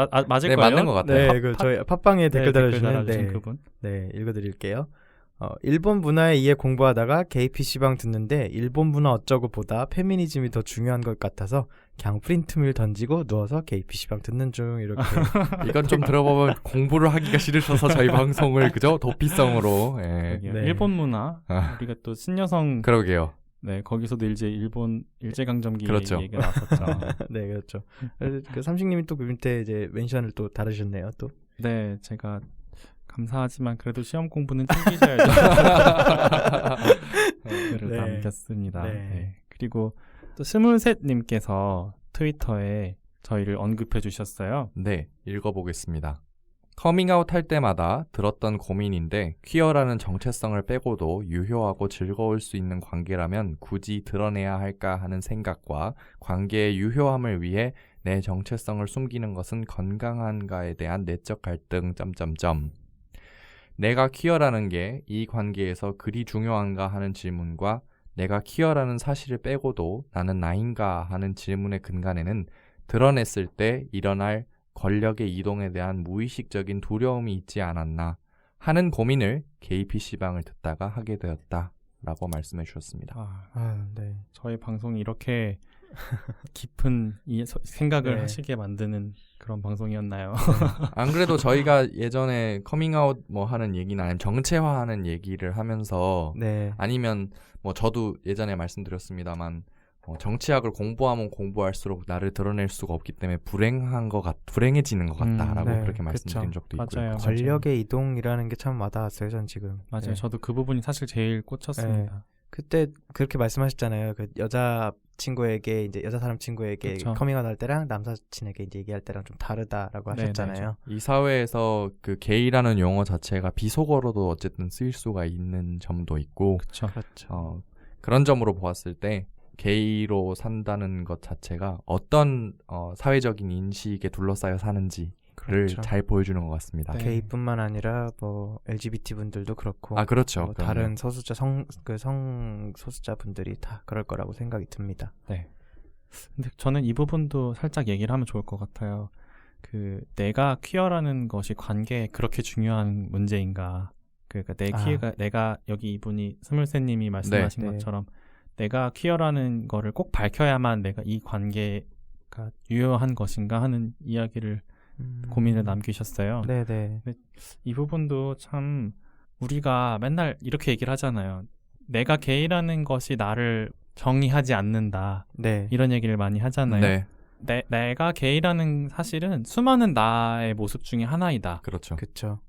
네, 거예요. 맞는 것 같아요. 네, 저희 팟빵에 댓글 달아주시는 달아주신 그분. 네, 읽어드릴게요. 일본 문화에 의해 공부하다가 게이 PC방 듣는데 일본 문화 어쩌고 보다 페미니즘이 더 중요한 것 같아서 그냥 프린트밀 던지고 누워서 게이 PC방 듣는 중 이렇게. 이건 좀 들어보면 공부를 하기가 싫으셔서 저희 방송을 그죠? 도피성으로. 예. 네. 일본 문화 우리가 또 신여성 그러게요. 네, 거기서도 일본 일제강점기 그렇죠. 얘기가 나왔었죠. 네, 그렇죠. 그 삼식님이 또 그 밑에 이제 멘션을 또 다루셨네요, 또. 네, 제가 감사하지만 그래도 시험 공부는 챙기셔야죠. 글을 남겼습니다. 네. 네. 그리고 또 23님께서 트위터에 저희를 언급해 주셨어요. 네, 읽어보겠습니다. 커밍아웃 할 때마다 들었던 고민인데 퀴어라는 정체성을 빼고도 유효하고 즐거울 수 있는 관계라면 굳이 드러내야 할까 하는 생각과 관계의 유효함을 위해 내 정체성을 숨기는 것은 건강한가에 대한 내적 갈등... 내가 퀴어라는 게 이 관계에서 그리 중요한가 하는 질문과 내가 퀴어라는 사실을 빼고도 나는 나인가 하는 질문의 근간에는 드러냈을 때 일어날 권력의 이동에 대한 무의식적인 두려움이 있지 않았나 하는 고민을 게이 PC방을 듣다가 하게 되었다 라고 말씀해 주셨습니다. 네. 저희 방송이 이렇게 깊은 생각을 하시게 만드는 그런 방송이었나요? 안 그래도 저희가 예전에 커밍아웃 뭐 하는 얘기나 아니면 정체화하는 얘기를 하면서 아니면 뭐 저도 예전에 말씀드렸습니다만 정치학을 공부하면 공부할수록 나를 드러낼 수가 없기 때문에 불행해지는 것 같다라고 네, 그렇게 말씀드린 적도 있고요. 맞아요. 권력의 이동이라는 게 참 와닿았어요, 전 지금. 맞아요. 네. 저도 그 부분이 사실 제일 꽂혔습니다. 네. 그때 그렇게 말씀하셨잖아요. 그 여자 친구에게 이제 여자 사람 친구에게 그쵸. 커밍아웃 할 때랑 남사친에게 이제 얘기할 때랑 좀 다르다라고 네, 하셨잖아요. 이 사회에서 그 게이라는 용어 자체가 비속어로도 어쨌든 쓰일 수가 있는 점도 있고 그렇죠. 그런 점으로 보았을 때 게이로 산다는 것 자체가 어떤 사회적인 인식에 둘러싸여 사는지를 그렇죠. 잘 보여주는 것 같습니다. 네. 게이뿐만 아니라 뭐 LGBT 분들도 그렇고 그렇죠. 뭐 다른 소수자 성 소수자 분들이 다 그럴 거라고 생각이 듭니다. 네. 근데 저는 이 부분도 살짝 얘기를 하면 좋을 것 같아요. 그 내가 퀴어라는 것이 관계에 그렇게 중요한 문제인가? 그러니까 내가 여기 이분이 스물새님이 말씀하신 네. 것처럼 내가 퀴어라는 거를 꼭 밝혀야만 내가 이 관계가 유효한 것인가 하는 이야기를 고민을 남기셨어요. 네네. 이 부분도 참 우리가 맨날 이렇게 얘기를 하잖아요. 내가 게이라는 것이 나를 정의하지 않는다. 네. 이런 얘기를 많이 하잖아요. 네. 내가 게이라는 사실은 수많은 나의 모습 중에 하나이다. 그렇죠. 그렇죠.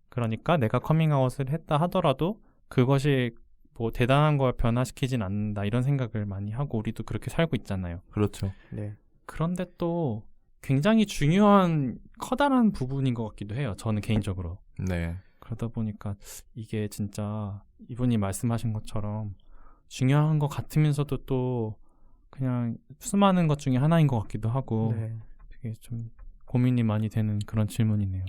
그러니까 내가 커밍아웃을 했다 하더라도 그것이 뭐 대단한 걸 변화시키진 않는다. 이런 생각을 많이 하고 우리도 그렇게 살고 있잖아요. 그렇죠. 네. 그런데 또 굉장히 중요한 커다란 부분인 것 같기도 해요. 저는 개인적으로. 네. 그러다 보니까 이게 진짜 이분이 말씀하신 것처럼 중요한 것 같으면서도 또 그냥 수많은 것 중에 하나인 것 같기도 하고 네. 되게 좀 고민이 많이 되는 그런 질문이네요.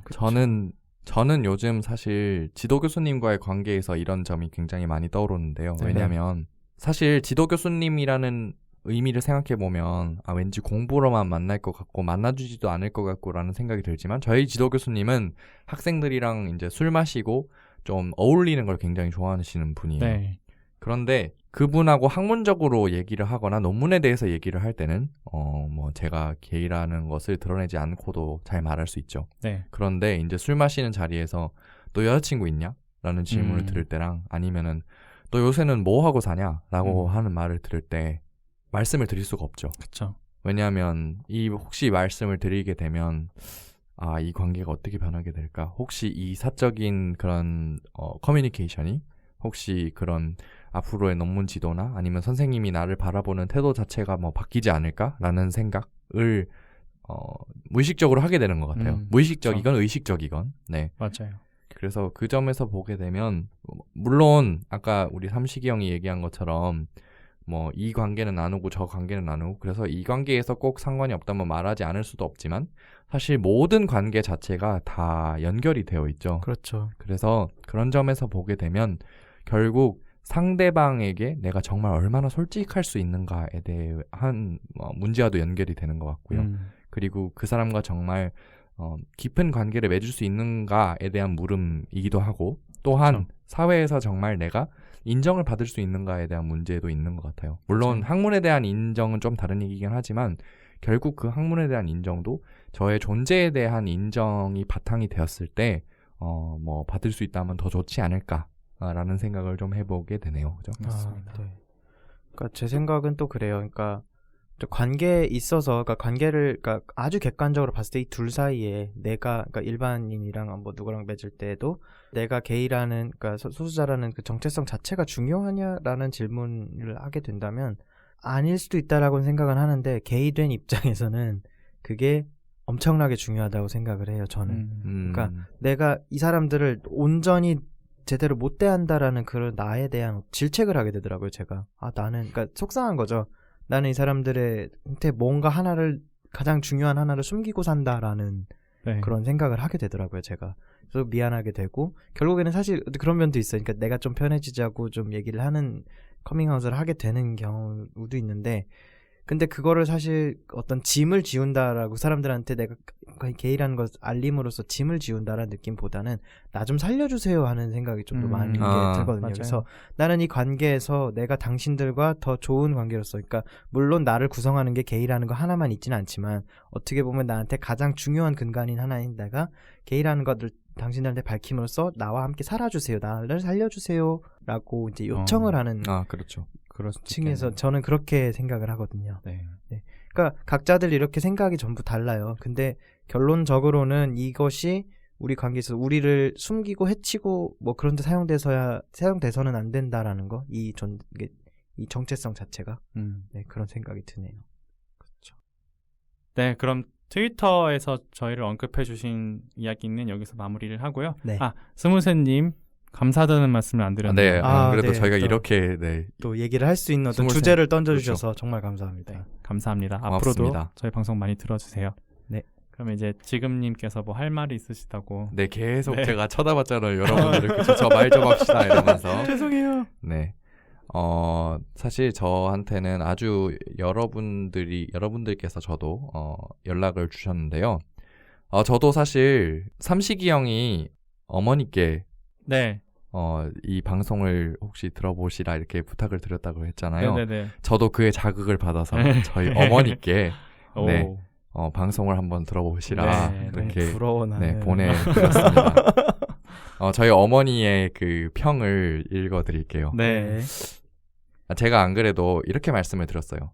저는 요즘 사실 지도 교수님과의 관계에서 이런 점이 굉장히 많이 떠오르는데요. 네. 왜냐하면 사실 지도 교수님이라는 의미를 생각해보면 왠지 공부로만 만날 것 같고 만나주지도 않을 것 같고라는 생각이 들지만 저희 지도 교수님은 학생들이랑 이제 술 마시고 좀 어울리는 걸 굉장히 좋아하시는 분이에요. 네. 그런데 그분하고 학문적으로 얘기를 하거나 논문에 대해서 얘기를 할 때는 뭐 제가 게이라는 것을 드러내지 않고도 잘 말할 수 있죠. 네. 그런데 이제 술 마시는 자리에서 너 여자친구 있냐? 라는 질문을 들을 때랑 아니면은 너 요새는 뭐 하고 사냐? 라고 하는 말을 들을 때 말씀을 드릴 수가 없죠. 그렇죠. 왜냐하면 혹시 말씀을 드리게 되면 이 관계가 어떻게 변하게 될까? 혹시 이 사적인 그런 커뮤니케이션이 혹시 그런 앞으로의 논문 지도나 아니면 선생님이 나를 바라보는 태도 자체가 뭐 바뀌지 않을까라는 생각을 무의식적으로 하게 되는 것 같아요. 무의식적이건 그렇죠. 의식적이건. 네. 맞아요. 그래서 그 점에서 보게 되면 물론 아까 우리 삼식이 형이 얘기한 것처럼 뭐 이 관계는 나누고 저 관계는 나누고 그래서 이 관계에서 꼭 상관이 없다면 말하지 않을 수도 없지만 사실 모든 관계 자체가 다 연결이 되어 있죠. 그렇죠. 그래서 그런 점에서 보게 되면 결국 상대방에게 내가 정말 얼마나 솔직할 수 있는가에 대한 문제와도 연결이 되는 것 같고요. 그리고 그 사람과 정말 깊은 관계를 맺을 수 있는가에 대한 물음이기도 하고 또한 그렇죠. 사회에서 정말 내가 인정을 받을 수 있는가에 대한 문제도 있는 것 같아요. 물론 그렇죠. 학문에 대한 인정은 좀 다른 얘기긴 하지만 결국 그 학문에 대한 인정도 저의 존재에 대한 인정이 바탕이 되었을 때 뭐 받을 수 있다면 더 좋지 않을까라는 생각을 좀 해보게 되네요. 그죠? 맞습니다. 네. 그러니까 제 생각은 또 그래요. 그러니까 관계에 있어서 그러니까 아주 객관적으로 봤을 때 이 둘 사이에 그러니까 일반인이랑 뭐 누구랑 맺을 때도 내가 게이라는 그러니까 소수자라는 그 정체성 자체가 중요하냐라는 질문을 하게 된다면 아닐 수도 있다라고는 생각은 하는데 게이된 입장에서는 그게 엄청나게 중요하다고 생각을 해요. 저는. 그러니까 내가 이 사람들을 온전히 제대로 못 대한다라는 그런 나에 대한 질책을 하게 되더라고요. 제가 나는 그러니까 속상한 거죠. 나는 이 사람들한테 뭔가 가장 중요한 하나를 숨기고 산다라는 네. 그런 생각을 하게 되더라고요, 제가. 그래서 미안하게 되고, 결국에는 사실 그런 면도 있어요. 그러니까 내가 좀 편해지자고 좀 얘기를 하는 커밍아웃을 하게 되는 경우도 있는데, 근데 그거를 사실 어떤 짐을 지운다라고 사람들한테 내가 게이라는 것 알림으로써 짐을 지운다라는 느낌보다는 나 좀 살려주세요 하는 생각이 좀 더 많은 게 들거든요. 맞아요. 그래서 나는 이 관계에서 내가 당신들과 더 좋은 관계로서 그러니까 물론 나를 구성하는 게 게이라는 거 하나만 있지는 않지만 어떻게 보면 나한테 가장 중요한 근간인 하나인 내가 게이라는 것을 당신들한테 밝힘으로써 나와 함께 살아주세요. 나를 살려주세요 라고 이제 요청을 하는 그렇죠. 층에서 저는 그렇게 생각을 하거든요. 네. 네. 그러니까 각자들 이렇게 생각이 전부 달라요. 근데 결론적으로는 이것이 우리 관계에서 우리를 숨기고 해치고 뭐 그런 데 사용돼서는 안 된다라는 거. 이 정체성 자체가 네, 그런 생각이 드네요. 그렇죠. 네, 그럼 트위터에서 저희를 언급해 주신 이야기는 여기서 마무리를 하고요. 네. 스무새님 감사드리는 말씀을 안 드렸네요. 네, 그래도 저희가 이렇게 또 얘기를 할 수 있는 어떤 주제를 던져주셔서 그렇죠. 정말 감사합니다. 네, 감사합니다. 고맙습니다. 앞으로도 저희 방송 많이 들어주세요. 네. 그럼 이제 지금님께서 뭐 할 말이 있으시다고. 네, 계속 제가 쳐다봤잖아요. 여러분들 저 말 좀 합시다 이러면서. 죄송해요. 네. 사실 저한테는 아주 여러분들께서 저도 연락을 주셨는데요. 저도 사실 삼식이 형이 어머니께 네. 이 방송을 혹시 들어보시라 이렇게 부탁을 드렸다고 했잖아요. 네네네. 저도 그의 자극을 받아서 저희 어머니께 네, 방송을 한번 들어보시라 이렇게 보내드렸습니다. 저희 어머니의 그 평을 읽어드릴게요. 네. 제가 안 그래도 이렇게 말씀을 드렸어요.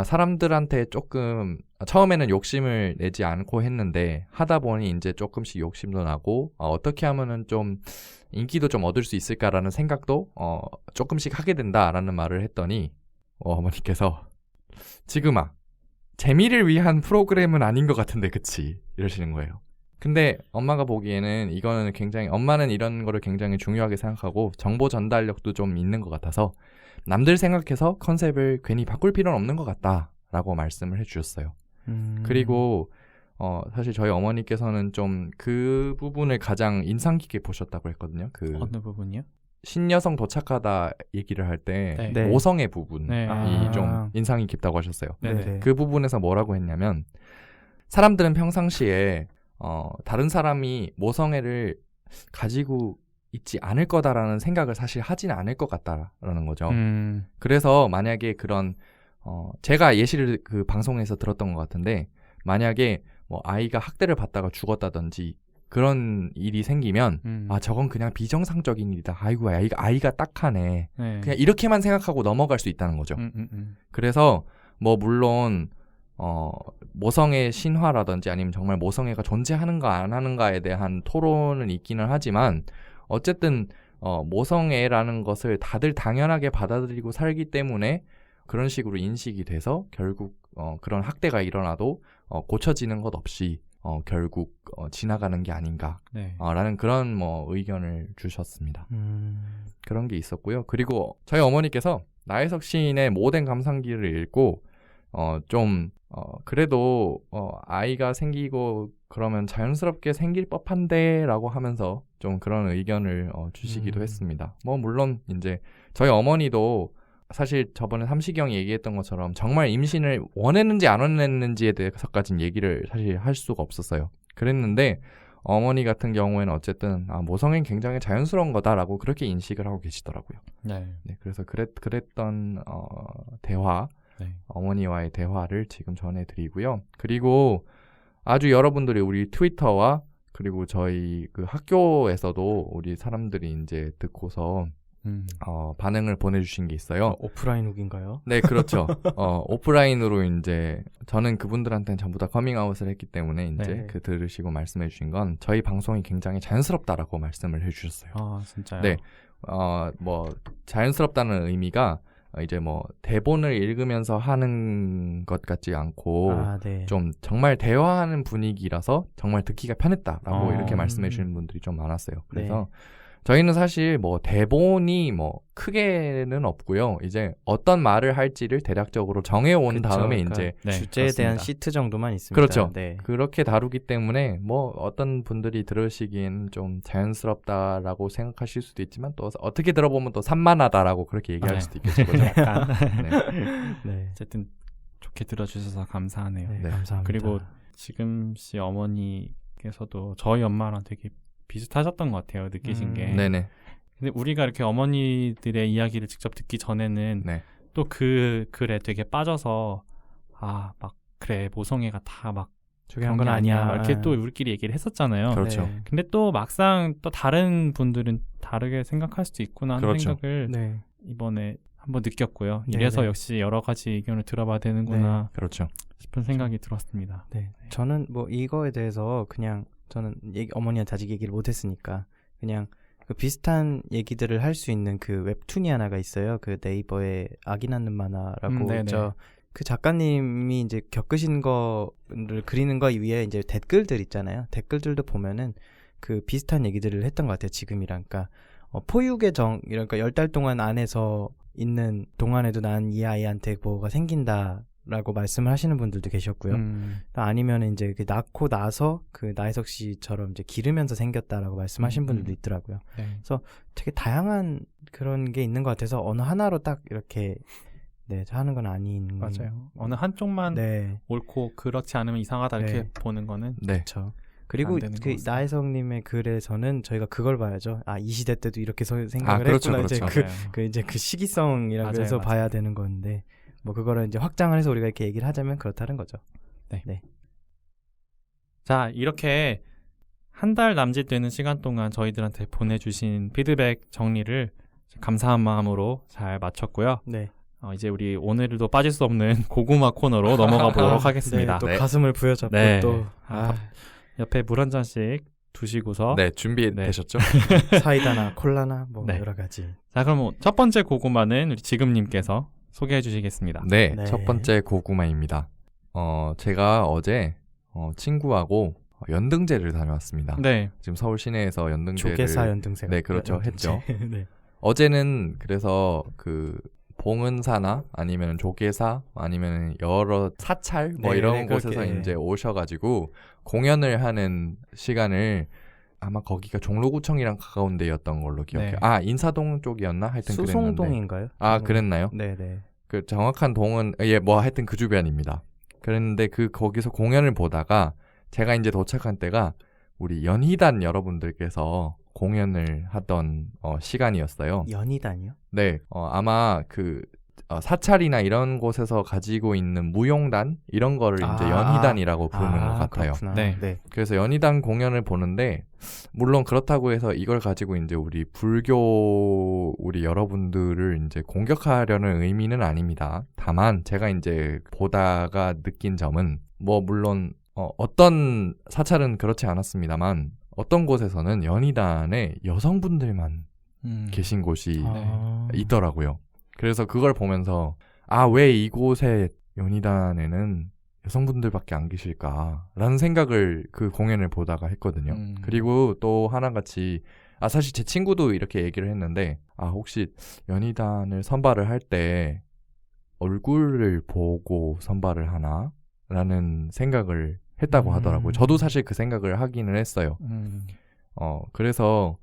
사람들한테 조금 처음에는 욕심을 내지 않고 했는데 하다 보니 이제 조금씩 욕심도 나고 어떻게 하면은 좀 인기도 좀 얻을 수 있을까라는 생각도 조금씩 하게 된다라는 말을 했더니 어머니께서 지금아 재미를 위한 프로그램은 아닌 것 같은데 그치? 이러시는 거예요. 근데 엄마가 보기에는 이거는 엄마는 이런 거를 굉장히 중요하게 생각하고 정보 전달력도 좀 있는 것 같아서 남들 생각해서 컨셉을 괜히 바꿀 필요는 없는 것 같다라고 말씀을 해주셨어요. 그리고 사실 저희 어머니께서는 좀 그 부분을 가장 인상 깊게 보셨다고 했거든요. 어느 부분이요? 신여성 도착하다 얘기를 할 때 네. 모성의 부분이 좀 인상이 깊다고 하셨어요. 네네. 그 부분에서 뭐라고 했냐면 사람들은 평상시에 다른 사람이 모성애를 가지고 있지 않을 거다라는 생각을 사실 하지는 않을 것 같다라는 거죠. 그래서 만약에 그런 제가 예시를 그 방송에서 들었던 것 같은데 만약에 뭐 아이가 학대를 받다가 죽었다든지 그런 일이 생기면 저건 그냥 비정상적인 일이다. 아이고 아이가 딱하네. 네. 그냥 이렇게만 생각하고 넘어갈 수 있다는 거죠. 그래서 뭐 물론 모성애 신화라든지 아니면 정말 모성애가 존재하는가 안 하는가에 대한 토론은 있기는 하지만 어쨌든 모성애라는 것을 다들 당연하게 받아들이고 살기 때문에 그런 식으로 인식이 돼서 결국 그런 학대가 일어나도 고쳐지는 것 없이 결국 지나가는 게 아닌가 라는 그런 뭐 의견을 주셨습니다. 그런 게 있었고요. 그리고 저희 어머니께서 나혜석 시인의 모된 감상기를 읽고 그래도 아이가 생기고 그러면 자연스럽게 생길 법한데 라고 하면서 좀 그런 의견을 주시기도 했습니다. 뭐 물론 이제 저희 어머니도 사실 저번에 삼식이 형이 얘기했던 것처럼 정말 임신을 원했는지 안 원했는지에 대해서까지는 얘기를 사실 할 수가 없었어요. 그랬는데 어머니 같은 경우에는 어쨌든 모성애는 굉장히 자연스러운 거다라고 그렇게 인식을 하고 계시더라고요. 네, 그래서 그랬던 대화 어머니와의 대화를 지금 전해드리고요. 그리고 아주 여러분들이 우리 트위터와 그리고 저희 그 학교에서도 우리 사람들이 이제 듣고서 반응을 보내주신 게 있어요. 오프라인 훅인가요? 네, 그렇죠. 오프라인으로 이제 저는 그분들한테는 전부 다 커밍아웃을 했기 때문에 이제 그 들으시고 말씀해주신 건 저희 방송이 굉장히 자연스럽다라고 말씀을 해주셨어요. 진짜요? 네, 뭐 자연스럽다는 의미가 이제 뭐 대본을 읽으면서 하는 것 같지 않고 좀 정말 대화하는 분위기라서 정말 듣기가 편했다라고 이렇게 말씀해 주시는 분들이 좀 많았어요. 그래서 저희는 사실 뭐 대본이 뭐 크게는 없고요. 이제 어떤 말을 할지를 대략적으로 정해온 다음에 이제 주제에 그렇습니다. 대한 시트 정도만 있습니다. 그렇죠. 그렇게 다루기 때문에 뭐 어떤 분들이 들으시기에는 좀 자연스럽다라고 생각하실 수도 있지만 또 어떻게 들어보면 또 산만하다라고 그렇게 얘기할 수도 있겠죠. 약간. 어쨌든 좋게 들어주셔서 감사하네요. 감사합니다. 그리고 지금 씨 어머니께서도 저희 엄마랑 되게 비슷하셨던 것 같아요. 느끼신 게. 네네. 근데 우리가 이렇게 어머니들의 이야기를 직접 듣기 전에는 또 그 글에 되게 빠져서 막 그래 모성애가 다 막 중요한 건 아니야. 이렇게 또 우리끼리 얘기를 했었잖아요. 그렇죠. 근데 또 막상 또 다른 분들은 다르게 생각할 수도 있구나 하는 생각을 이번에 한번 느꼈고요. 이래서 역시 여러 가지 의견을 들어봐야 되는구나. 그렇죠. 싶은 생각이 들었습니다. 네. 저는 뭐 이거에 대해서 그냥 저는 어머니한테 아직 얘기를 못했으니까 그냥 그 비슷한 얘기들을 할 수 있는 그 웹툰이 하나가 있어요. 그 네이버에 아기 낳는 만화라고 그 작가님이 이제 겪으신 거를 그리는 거 위에 이제 댓글들 있잖아요. 댓글들도 보면은 그 비슷한 얘기들을 했던 것 같아요. 지금이랑. 그러니까 포육의 정, 그러니까 10달 동안 안에서 있는 동안에도 난 이 아이한테 뭐가 생긴다라고 말씀을 하시는 분들도 계셨고요. 아니면 이제 그 낳고 나서 그 나혜석 씨처럼 이제 기르면서 생겼다라고 말씀하신 분들도 있더라고요. 그래서 되게 다양한 그런 게 있는 것 같아서 어느 하나로 딱 이렇게 하는 건 아닌. 맞아요. 어느 한쪽만 옳고 그렇지 않으면 이상하다 이렇게 보는 거는 그렇죠. 그리고 그 나혜석님의 글에서는 저희가 그걸 봐야죠. 이 시대 때도 이렇게 생각을 했구나. 그렇죠. 이제 그 시기성이라고 해서 봐야 되는 건데 뭐 그거를 이제 확장을 해서 우리가 이렇게 얘기를 하자면 그렇다는 거죠. 네. 자, 이렇게 한 달 남짓 되는 시간 동안 저희들한테 보내주신 피드백 정리를 감사한 마음으로 잘 마쳤고요. 네. 이제 우리 오늘도 빠질 수 없는 고구마 코너로 넘어가 보도록 하겠습니다. 또 가슴을 부여잡고 또 옆에 물 한 잔씩 두시고서 준비되셨죠? 사이다나 콜라나 뭐 여러 가지. 자, 그럼 첫 번째 고구마는 우리 지금님께서 소개해 주시겠습니다. 네. 첫 번째 고구마입니다. 제가 어제 친구하고 연등제를 다녀왔습니다. 네. 지금 서울 시내에서 연등제를 조개사 연등제. 네, 그렇죠. 했죠. 네. 어제는 그래서 그 봉은사나 아니면 조계사 아니면 여러 사찰 뭐 이런 곳에서 이제 오셔가지고 공연을 하는 시간을 아마 거기가 종로구청이랑 가까운 데였던 걸로 기억해요. 인사동 쪽이었나? 하여튼 수송동인가요? 그랬나요? 네네. 그 정확한 동은 뭐 하여튼 그 주변입니다. 그랬는데 거기서 공연을 보다가 제가 이제 도착한 때가 우리 연희단 여러분들께서 공연을 하던 시간이었어요. 연희단이요? 네, 아마 그 사찰이나 이런 곳에서 가지고 있는 무용단 이런 거를 이제 연희단이라고 부르는 것 같아요. 네. 그래서 연희단 공연을 보는데 물론 그렇다고 해서 이걸 가지고 이제 우리 불교 우리 여러분들을 이제 공격하려는 의미는 아닙니다. 다만 제가 이제 보다가 느낀 점은 뭐 물론 어떤 사찰은 그렇지 않았습니다만 어떤 곳에서는 연희단에 여성분들만 계신 곳이 있더라고요. 그래서 그걸 보면서 왜 이곳에 연희단에는 여성분들밖에 안 계실까라는 생각을 그 공연을 보다가 했거든요. 그리고 또 하나같이 사실 제 친구도 이렇게 얘기를 했는데 혹시 연희단을 선발을 할 때 얼굴을 보고 선발을 하나? 라는 생각을 했다고 하더라고요. 저도 사실 그 생각을 하기는 했어요. 그래서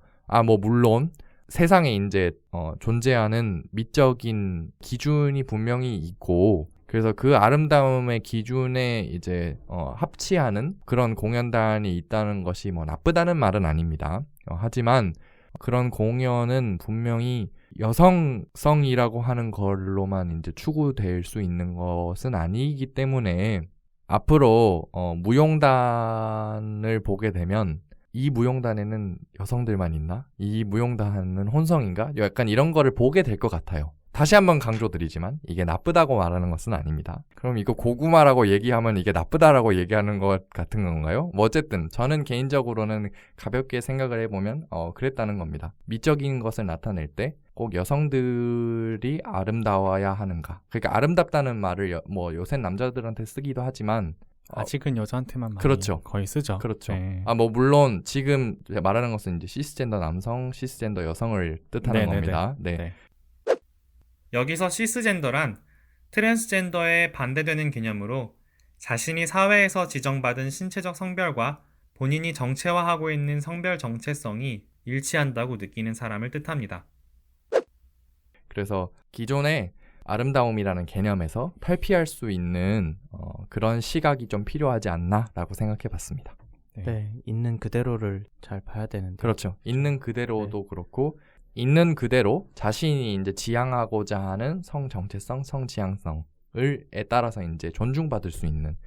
뭐 물론 세상에 이제 존재하는 미적인 기준이 분명히 있고 그래서 그 아름다움의 기준에 이제 합치하는 그런 공연단이 있다는 것이 뭐 나쁘다는 말은 아닙니다. 하지만 그런 공연은 분명히 여성성이라고 하는 걸로만 이제 추구될 수 있는 것은 아니기 때문에 앞으로 무용단을 보게 되면 이 무용단에는 여성들만 있나? 이 무용단은 혼성인가? 약간 이런 거를 보게 될 것 같아요. 다시 한번 강조드리지만 이게 나쁘다고 말하는 것은 아닙니다. 그럼 이거 고구마라고 얘기하면 이게 나쁘다라고 얘기하는 것 같은 건가요? 뭐 어쨌든 저는 개인적으로는 가볍게 생각을 해보면 그랬다는 겁니다. 미적인 것을 나타낼 때 꼭 여성들이 아름다워야 하는가? 그러니까 아름답다는 말을 뭐 요새 남자들한테 쓰기도 하지만 아직은 여자한테만 많이 그렇죠. 거의 쓰죠. 그렇죠. 네. 뭐 물론 지금 말하는 것은 이제 시스젠더 남성, 시스젠더 여성을 뜻하는 겁니다. 네. 여기서 시스젠더란 트랜스젠더에 반대되는 개념으로 자신이 사회에서 지정받은 신체적 성별과 본인이 정체화하고 있는 성별 정체성이 일치한다고 느끼는 사람을 뜻합니다. 그래서 기존의 아름다움이라는 개념에서 탈피할 수 있는 그런 시각이 좀 필요하지 않나라고 생각해봤습니다. 네, 있는 그대로를 잘 봐야 되는데. 그렇죠. 있는 그대로도 그렇고 있는 그대로 자신이 이제 지향하고자 하는 성 정체성, 성 지향성을에 따라서 이제 존중받을 수 있는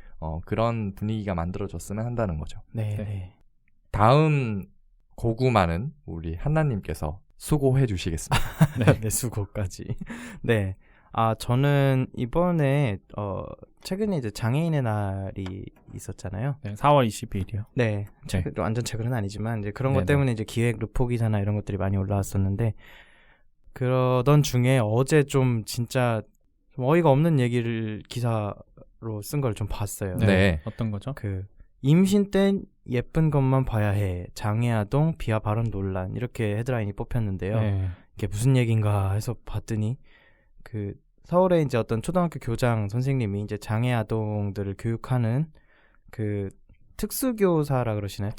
그런 분위기가 만들어졌으면 한다는 거죠. 네. 다음 고구마는 우리 한나님께서 수고해 주시겠습니다. 네, 네, 수고까지. 네. 저는 이번에 최근에 이제 장애인의 날이 있었잖아요. 네, 4월 20일이요. 네. 완전 최근은 아니지만 이제 그런 것 네네. 때문에 이제 기획 루포 기사나 이런 것들이 많이 올라왔었는데 그러던 중에 어제 좀 진짜 좀 어이가 없는 얘기를 기사로 쓴 걸 좀 봤어요. 네. 어떤 거죠? 임신 땐 예쁜 것만 봐야 해. 장애아동 비하 발언 논란 이렇게 헤드라인이 뽑혔는데요. 네. 이게 무슨 얘기인가 해서 봤더니 서울에 이제 어떤 초등학교 교장 선생님이 이제 장애 아동들을 교육하는 특수교사라 그러시나요?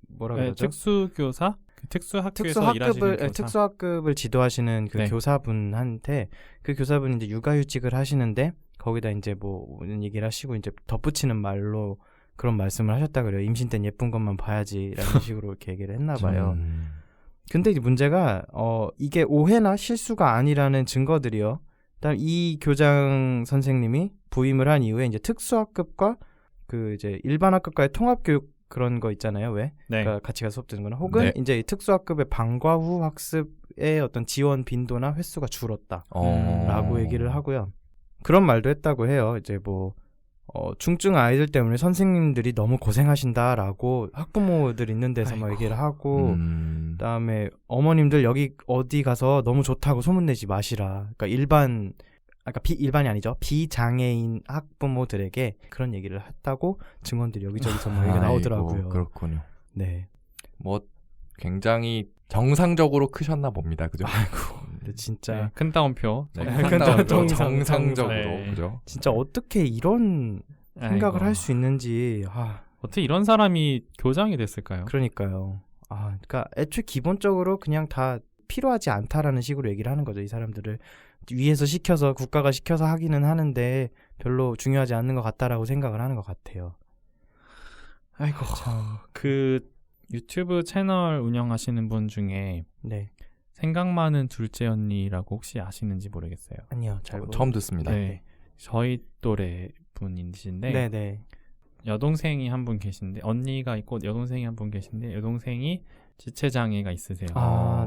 뭐라 그러죠? 특수교사? 특수학교에서 일하시는 교사. 특수학급을 지도하시는 그 네. 교사분한테 그 교사분이 이제 육아휴직을 하시는데 거기다 이제 뭐 얘기를 하시고 이제 덧붙이는 말로 그런 말씀을 하셨다 그래요. 임신 땐 예쁜 것만 봐야지라는 식으로 이렇게 얘기를 했나 봐요. 근데 이제 문제가 이게 오해나 실수가 아니라는 증거들이요. 일단 이 교장 선생님이 부임을 한 이후에 이제 특수학급과 이제 일반 학급과의 통합 교육 그런 거 있잖아요. 왜? 네. 그러니까 같이 가서 수업 듣는 거나 혹은 네. 이제 특수학급의 방과 후 학습의 어떤 지원 빈도나 횟수가 줄었다라고 얘기를 하고요. 그런 말도 했다고 해요. 이제 뭐 중증 아이들 때문에 선생님들이 너무 고생하신다라고 학부모들 있는 데서 막 얘기를 하고 그다음에 어머님들 여기 어디 가서 너무 좋다고 소문내지 마시라. 그러니까 비일반이 아니죠. 비장애인 학부모들에게 그런 얘기를 했다고 증언들이 여기저기서 막 얘기가 나오더라고요. 그렇군요. 네. 뭐 굉장히 정상적으로 크셨나 봅니다. 그죠? 아이고. 근데 진짜 네, 큰 따옴표. 네, 큰 큰 따옴표. 따옴표. 정상적으로. 네. 그죠? 진짜 어떻게 이런 생각을 할 수 있는지 어떻게 이런 사람이 교장이 됐을까요? 그러니까요. 그러니까 애초에 기본적으로 그냥 다 필요하지 않다라는 식으로 얘기를 하는 거죠. 이 사람들을 위에서 시켜서 국가가 시켜서 하기는 하는데 별로 중요하지 않는 것 같다라고 생각을 하는 것 같아요. 아이고 참. 유튜브 채널 운영하시는 분 중에 네. 생각 많은 둘째 언니라고 혹시 아시는지 모르겠어요. 아니요. 처음 듣습니다. 네. 저희 또래 분이신데 네네. 여동생이 한 분 계신데 언니가 있고 여동생이 한 분 계신데 여동생이 지체장애가 있으세요.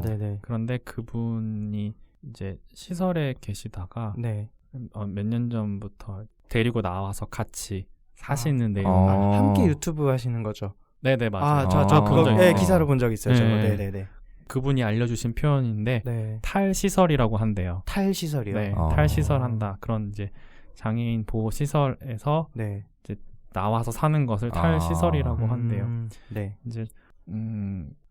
네네. 그런데 그분이 이제 시설에 계시다가 네. 몇 년 전부터 데리고 나와서 같이 사시는 내용. 함께 유튜브 하시는 거죠? 네네 맞아요. 저 그거 본 적 있어요. 기사로 본 적 있어요. 저거. 네. 네네네. 그분이 알려주신 표현인데 네. 탈시설이라고 한대요. 탈시설이요? 네, 탈시설한다. 그런 이제 장애인 보호 시설에서 네. 이제 나와서 사는 것을 탈시설이라고 한대요. 네. 이제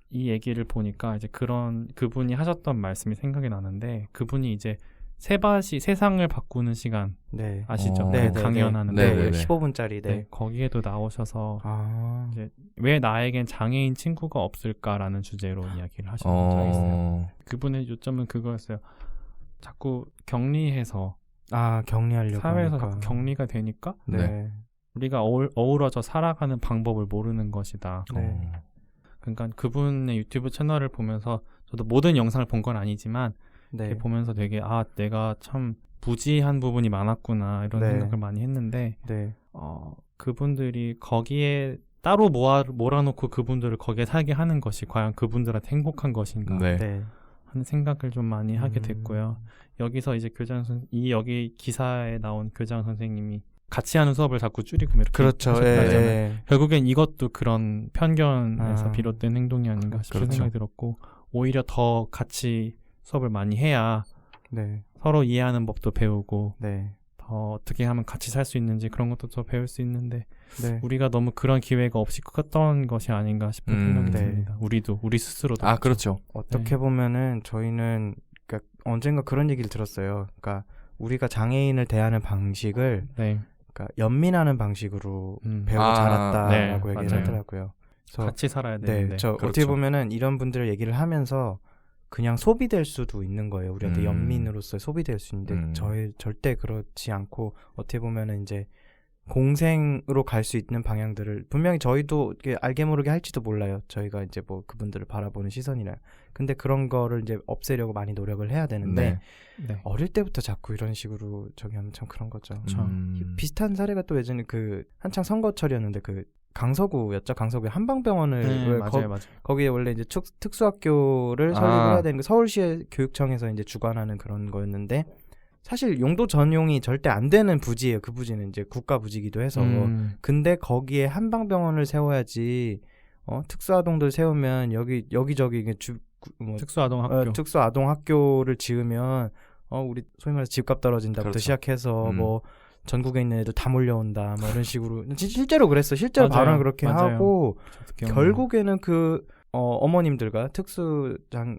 이 얘기를 보니까 이제 그분이 하셨던 말씀이 생각이 나는데 그분이 이제 세상을 바꾸는 시간 네. 아시죠? 네, 강연하는 네, 거. 15분짜리. 네. 거기에도 나오셔서 이제 왜 나에겐 장애인 친구가 없을까라는 주제로 이야기를 하시는 적이 있어요. 그분의 요점은 그거였어요. 자꾸 격리해서 격리하려고 사회에서 하니까. 자꾸 격리가 되니까 네. 우리가 어우러져 살아가는 방법을 모르는 것이다. 네. 그러니까 그분의 유튜브 채널을 보면서 저도 모든 영상을 본 건 아니지만 네. 보면서 되게 내가 참 무지한 부분이 많았구나 이런 네. 생각을 많이 했는데 네. 그분들이 거기에 따로 몰아놓고 그분들을 거기에 살게 하는 것이 과연 그분들한테 행복한 것인가 네. 하는 생각을 좀 많이 하게 됐고요. 여기서 이제 여기 기사에 나온 교장 선생님이 같이 하는 수업을 자꾸 줄이고 이렇게 그렇죠. 하셨다잖아요. 결국엔 이것도 그런 편견에서 비롯된 행동이 아닌가 싶은 그렇죠. 생각이 들었고 오히려 더 같이 수업을 많이 해야 네. 서로 이해하는 법도 배우고 네. 더 어떻게 하면 같이 살 수 있는지 그런 것도 더 배울 수 있는데 네. 우리가 너무 그런 기회가 없이 컸던 것이 아닌가 싶은 생각이 네. 듭니다. 우리 스스로도 그렇죠. 어떻게 보면은 저희는 그러니까 언젠가 그런 얘기를 들었어요. 그러니까 우리가 장애인을 대하는 방식을 네. 그러니까 연민하는 방식으로 배우고 자랐다라고 얘기를 맞아요. 하더라고요. 그래서 같이 살아야 되는데. 그렇죠. 어떻게 보면은 이런 분들의 얘기를 하면서 그냥 소비될 수도 있는 거예요. 우리한테 연민으로서 소비될 수 있는데 저희 절대 그렇지 않고 어떻게 보면은 이제 공생으로 갈 수 있는 방향들을 분명히 저희도 알게 모르게 할지도 몰라요. 저희가 이제 뭐 그분들을 바라보는 시선이나 근데 그런 거를 이제 없애려고 많이 노력을 해야 되는데 네. 어릴 때부터 자꾸 이런 식으로 저기 하면 참 그런 거죠. 그렇죠. 비슷한 사례가 또 예전에 한창 선거철이었는데 강서구였죠. 강서구에 한방병원을 맞아요. 거기에 원래 이제 특수학교를 설립을 해야 되는 게 서울시 교육청에서 이제 주관하는 그런 거였는데 사실 용도 전용이 절대 안 되는 부지예요. 그 부지는 이제 국가 부지기도 해서 근데 거기에 한방병원을 세워야지 특수아동들 세우면 여기저기 특수아동 학교를 지으면 우리 소위 말해서 집값 떨어진다부터 그렇죠. 시작해서 뭐 전국에 있는 애들 다 몰려온다 뭐 이런 식으로 실제로 그랬어. 실제로 맞아요. 발언을 그렇게 하고 결국에는 그 어머님들과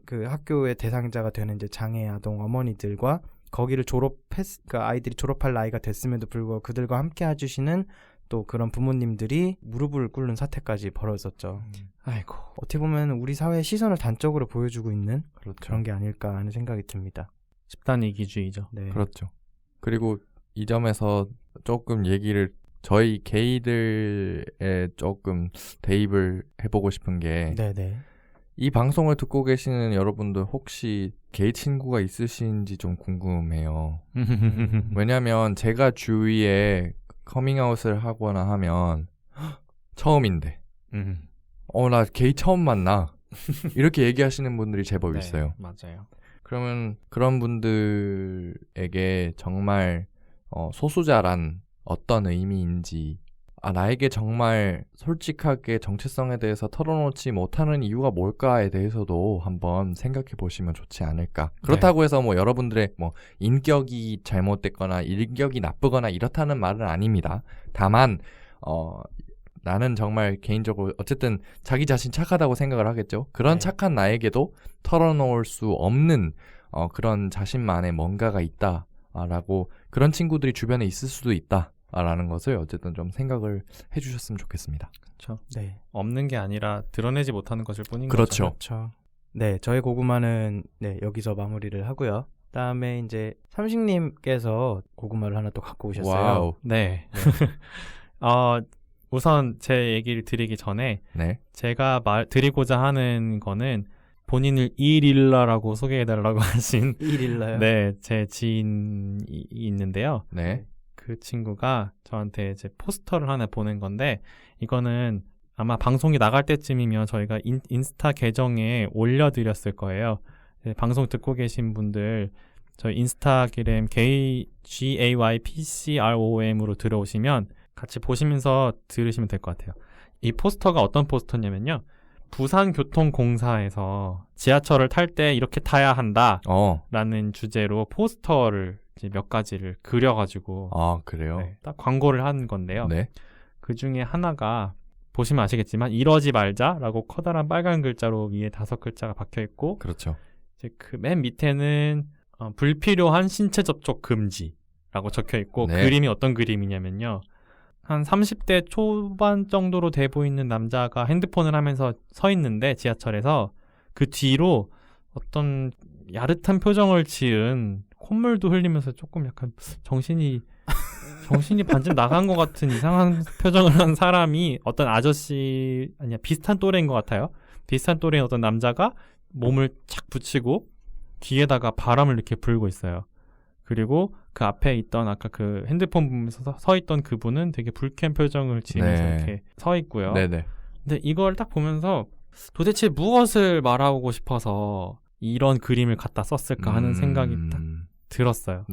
그 학교의 대상자가 되는 이제 장애 아동 어머니들과 거기를 그러니까 아이들이 졸업할 나이가 됐음에도 불구하고 그들과 함께 해주시는 또 그런 부모님들이 무릎을 꿇는 사태까지 벌어졌죠. 아이고 어떻게 보면 우리 사회의 시선을 단적으로 보여주고 있는 그렇죠. 그런 게 아닐까 하는 생각이 듭니다. 집단 이기주의죠. 네. 그렇죠. 그리고 이 점에서 조금 얘기를 저희 게이들에 조금 대입을 해보고 싶은 게 이 방송을 듣고 계시는 여러분들 혹시 게이 친구가 있으신지 좀 궁금해요. 왜냐면 제가 주위에 커밍아웃을 하거나 하면 처음인데 나 게이 처음 만나 이렇게 얘기하시는 분들이 제법 있어요. 맞아요. 그러면 그런 분들에게 정말 소수자란 어떤 의미인지 나에게 정말 솔직하게 정체성에 대해서 털어놓지 못하는 이유가 뭘까에 대해서도 한번 생각해 보시면 좋지 않을까. 그렇다고 해서 뭐 여러분들의 뭐 인격이 잘못됐거나 인격이 나쁘거나 이렇다는 말은 아닙니다. 다만 나는 정말 개인적으로 어쨌든 자기 자신 착하다고 생각을 하겠죠. 그런 착한 나에게도 털어놓을 수 없는 그런 자신만의 뭔가가 있다라고 그런 친구들이 주변에 있을 수도 있다라는 것을 어쨌든 좀 생각을 해주셨으면 좋겠습니다. 그렇죠. 네, 없는 게 아니라 드러내지 못하는 것일 뿐인 거죠. 그렇죠. 네, 저의 고구마는 여기서 마무리를 하고요. 그다음에 이제 삼식님께서 고구마를 하나 또 갖고 오셨어요. 와우. 네. 우선 제 얘기를 드리기 전에 제가 드리고자 하는 거는 본인을 이릴라라고 소개해달라고 하신 이릴라요? 네, 제 지인이 있는데요. 네. 그 친구가 저한테 이제 포스터를 하나 보낸 건데 이거는 아마 방송이 나갈 때쯤이면 저희가 인스타 계정에 올려드렸을 거예요. 방송 듣고 계신 분들 저희 인스타그램 GAYPCROM으로 들어오시면 같이 보시면서 들으시면 될 것 같아요. 이 포스터가 어떤 포스터냐면요. 부산교통공사에서 지하철을 탈 때 이렇게 타야 한다 라는 주제로 포스터를 이제 몇 가지를 그려가지고 그래요? 딱 광고를 한 건데요. 그 중에 하나가 보시면 아시겠지만 이러지 말자라고 커다란 빨간 글자로 위에 5글자가 박혀있고 그렇죠. 이제 그 맨 밑에는 불필요한 신체 접촉 금지라고 적혀있고 그림이 어떤 그림이냐면요. 한 30대 초반 정도로 돼 보이는 남자가 핸드폰을 하면서 서 있는데 지하철에서 그 뒤로 어떤 야릇한 표정을 지은 콧물도 흘리면서 조금 약간 정신이 반쯤 나간 것 같은 이상한 표정을 한 사람이 어떤 아저씨 비슷한 또래인 것 같아요. 비슷한 또래인 어떤 남자가 몸을 착 붙이고 뒤에다가 바람을 이렇게 불고 있어요. 그리고 그 앞에 있던 아까 그 핸드폰 보면서 서 있던 그분은 되게 불쾌한 표정을 지으면서 이렇게 서 있고요. 근데 이걸 딱 보면서 도대체 무엇을 말하고 싶어서 이런 그림을 갖다 썼을까 하는 생각이 딱 들었어요.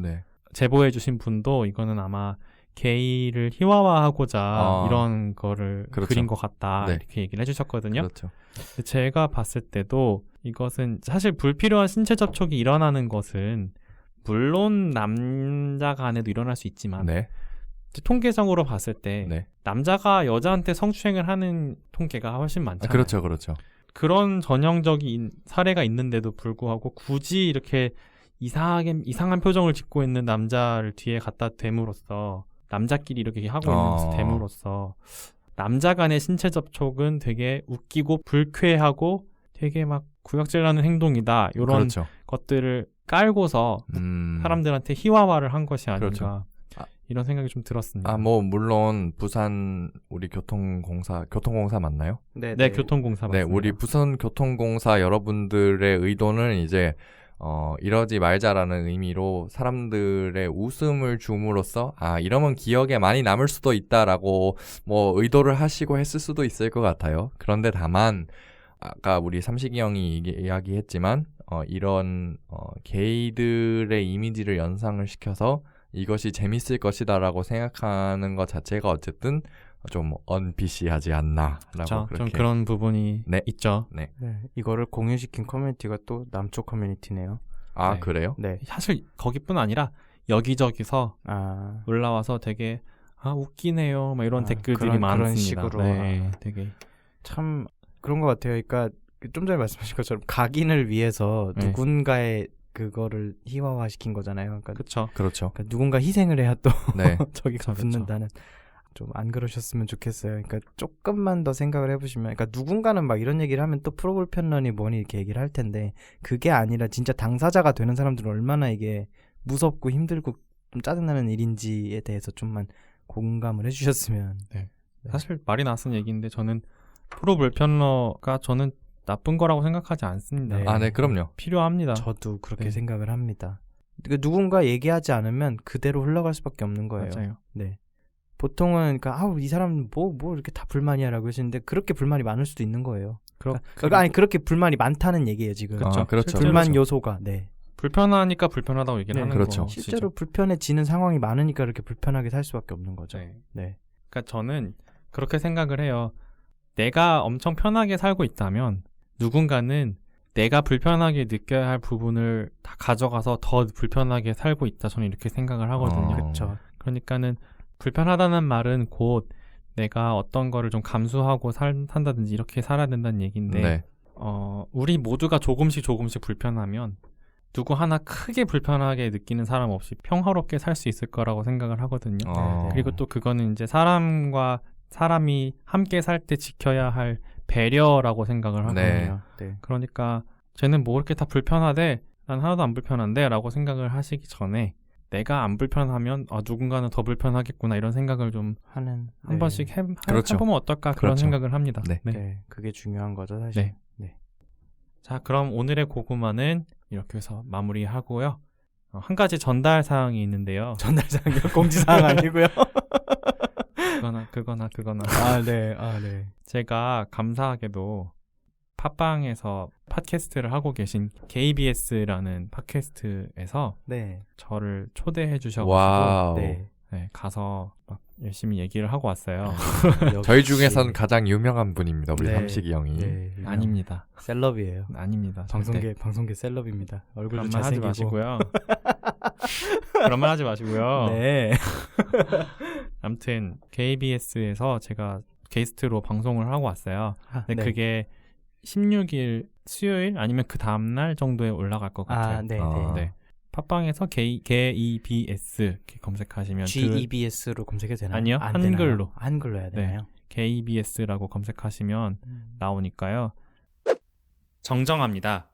제보해 주신 분도 이거는 아마 게이를 희화화하고자 이런 거를 그린 것 같다 이렇게 얘기를 해주셨거든요. 제가 봤을 때도 이것은 사실 불필요한 신체 접촉이 일어나는 것은 물론 남자 간에도 일어날 수 있지만 통계상으로 봤을 때 남자가 여자한테 성추행을 하는 통계가 훨씬 많잖아요. 그렇죠. 그런 전형적인 사례가 있는데도 불구하고 굳이 이렇게 이상한 표정을 짓고 있는 남자를 뒤에 갖다 댐으로써 남자끼리 이렇게 하고 있는 것을 댐으로써 남자 간의 신체 접촉은 되게 웃기고 불쾌하고 되게 막 구역질나는 행동이다. 이런 것들을 깔고서 사람들한테 희화화를 한 것이 아닌가 이런 생각이 좀 들었습니다. 물론 부산 우리 교통공사 맞나요? 네, 교통공사 맞습니다. 우리 부산 교통공사 여러분들의 의도는 이제 이러지 말자라는 의미로 사람들의 웃음을 줌으로써 이러면 기억에 많이 남을 수도 있다라고 뭐 의도를 하시고 했을 수도 있을 것 같아요. 그런데 다만 아까 우리 삼식이 형이 이야기했지만 이런 게이들의 이미지를 연상을 시켜서 이것이 재밌을 것이다라고 생각하는 것 자체가 어쨌든 좀 언피시하지 않나라고 그렇죠. 그렇게 좀 그런 부분이 있죠. 네. 이거를 공유시킨 커뮤니티가 또 남쪽 커뮤니티네요. 네. 그래요? 네. 사실 거기뿐 아니라 여기저기서 올라와서 되게 웃기네요. 막 이런 댓글들이 많습니다. 그런 식으로 네, 되게 참 그런 것 같아요. 그러니까 좀 전에 말씀하신 것처럼 각인을 위해서 누군가의 그거를 희화화시킨 거잖아요. 그러니까 그렇죠. 그러니까 누군가 희생을 해야 또 네. 저기가 붙는다는. 좀 안 그러셨으면 좋겠어요. 그러니까 조금만 더 생각을 해보시면, 그러니까 누군가는 막 이런 얘기를 하면 또 프로불편러니 뭐니 이렇게 얘기를 할 텐데 그게 아니라 진짜 당사자가 되는 사람들은 얼마나 이게 무섭고 힘들고 좀 짜증나는 일인지에 대해서 좀만 공감을 해주셨으면. 네. 사실 말이 나선 얘기인데 저는 프로불편러가 저는 나쁜 거라고 생각하지 않습니다. 네. 네, 그럼요. 필요합니다. 저도 그렇게 생각을 합니다. 그러니까 누군가 얘기하지 않으면 그대로 흘러갈 수밖에 없는 거예요. 맞아요. 네. 보통은 그러니까 이 사람 뭐 이렇게 다 불만이야라고 하시는데 그렇게 불만이 많을 수도 있는 거예요. 그러니까 그렇게 불만이 많다는 얘기예요 지금. 그렇죠. 그렇죠. 불만 그렇죠. 요소가 불편하니까 불편하다고 얘기를 하는 그렇죠. 거죠. 실제로 불편해지는 상황이 많으니까 그렇게 불편하게 살 수밖에 없는 거죠. 네. 그러니까 저는 그렇게 생각을 해요. 내가 엄청 편하게 살고 있다면 누군가는 내가 불편하게 느껴야 할 부분을 다 가져가서 더 불편하게 살고 있다. 저는 이렇게 생각을 하거든요. 그렇죠. 그러니까는 불편하다는 말은 곧 내가 어떤 거를 좀 감수하고 산다든지 이렇게 살아야 된다는 얘기인데 우리 모두가 조금씩 불편하면 누구 하나 크게 불편하게 느끼는 사람 없이 평화롭게 살 수 있을 거라고 생각을 하거든요. 그리고 또 그거는 이제 사람과 사람이 함께 살 때 지켜야 할 배려라고 생각을 하거든요. 그러니까 쟤는 뭐 그렇게 다 불편하대, 난 하나도 안 불편한데 라고 생각을 하시기 전에 내가 안 불편하면 누군가는 더 불편하겠구나 이런 생각을 좀 하는 한 번씩 해보면 어떨까 그런 생각을 합니다. 네. 그게 중요한 거죠 사실. 네. 자, 그럼 오늘의 고구마는 이렇게 해서 마무리하고요. 한 가지 전달 사항이 있는데요. 전달 사항이요? 공지 사항 아니고요. 그거나. 네. 제가 감사하게도 팟빵에서 팟캐스트를 하고 계신 KBS라는 팟캐스트에서 저를 초대해 주셔가지고 가서 막 열심히 얘기를 하고 왔어요. 저희 중에선 가장 유명한 분입니다. 우리 삼식이 형이. 아닙니다. 셀럽이에요. 아닙니다. 방송계 셀럽입니다. 얼굴도 그런 말 하지 마시고요. 그런 말 하지 마시고요. 네. 아무튼 KBS에서 제가 게스트로 방송을 하고 왔어요. 근데 그게 16일 수요일 아니면 그 다음날 정도에 올라갈 것 같아요. 네. 팟빵에서 KBS 이렇게 검색하시면 GEBS로 검색해도 되나요? 아니요. 한글로 해야 되나요? KBS라고 검색하시면 나오니까요. 정정합니다.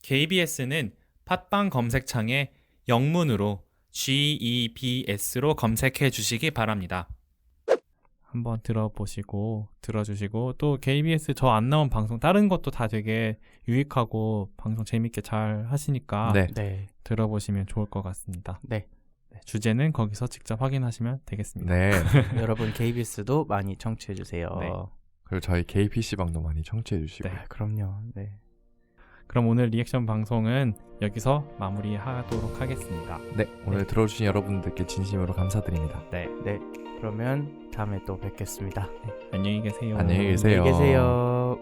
KBS는 팟빵 검색창에 영문으로 GEBS로 검색해 주시기 바랍니다. 한번 들어주시고 또 KBS 저 안 나온 방송 다른 것도 다 되게 유익하고 방송 재밌게 잘 하시니까 들어보시면 좋을 것 같습니다. 주제는 거기서 직접 확인하시면 되겠습니다. 여러분 KBS도 많이 청취해 주세요. 그리고 저희 KPC방도 많이 청취해 주시고. 그럼요. 그럼 오늘 리액션 방송은 여기서 마무리하도록 하겠습니다. 오늘 들어주신 여러분들께 진심으로 감사드립니다. 그러면 다음에 또 뵙겠습니다. 안녕히 계세요. 안녕히 계세요.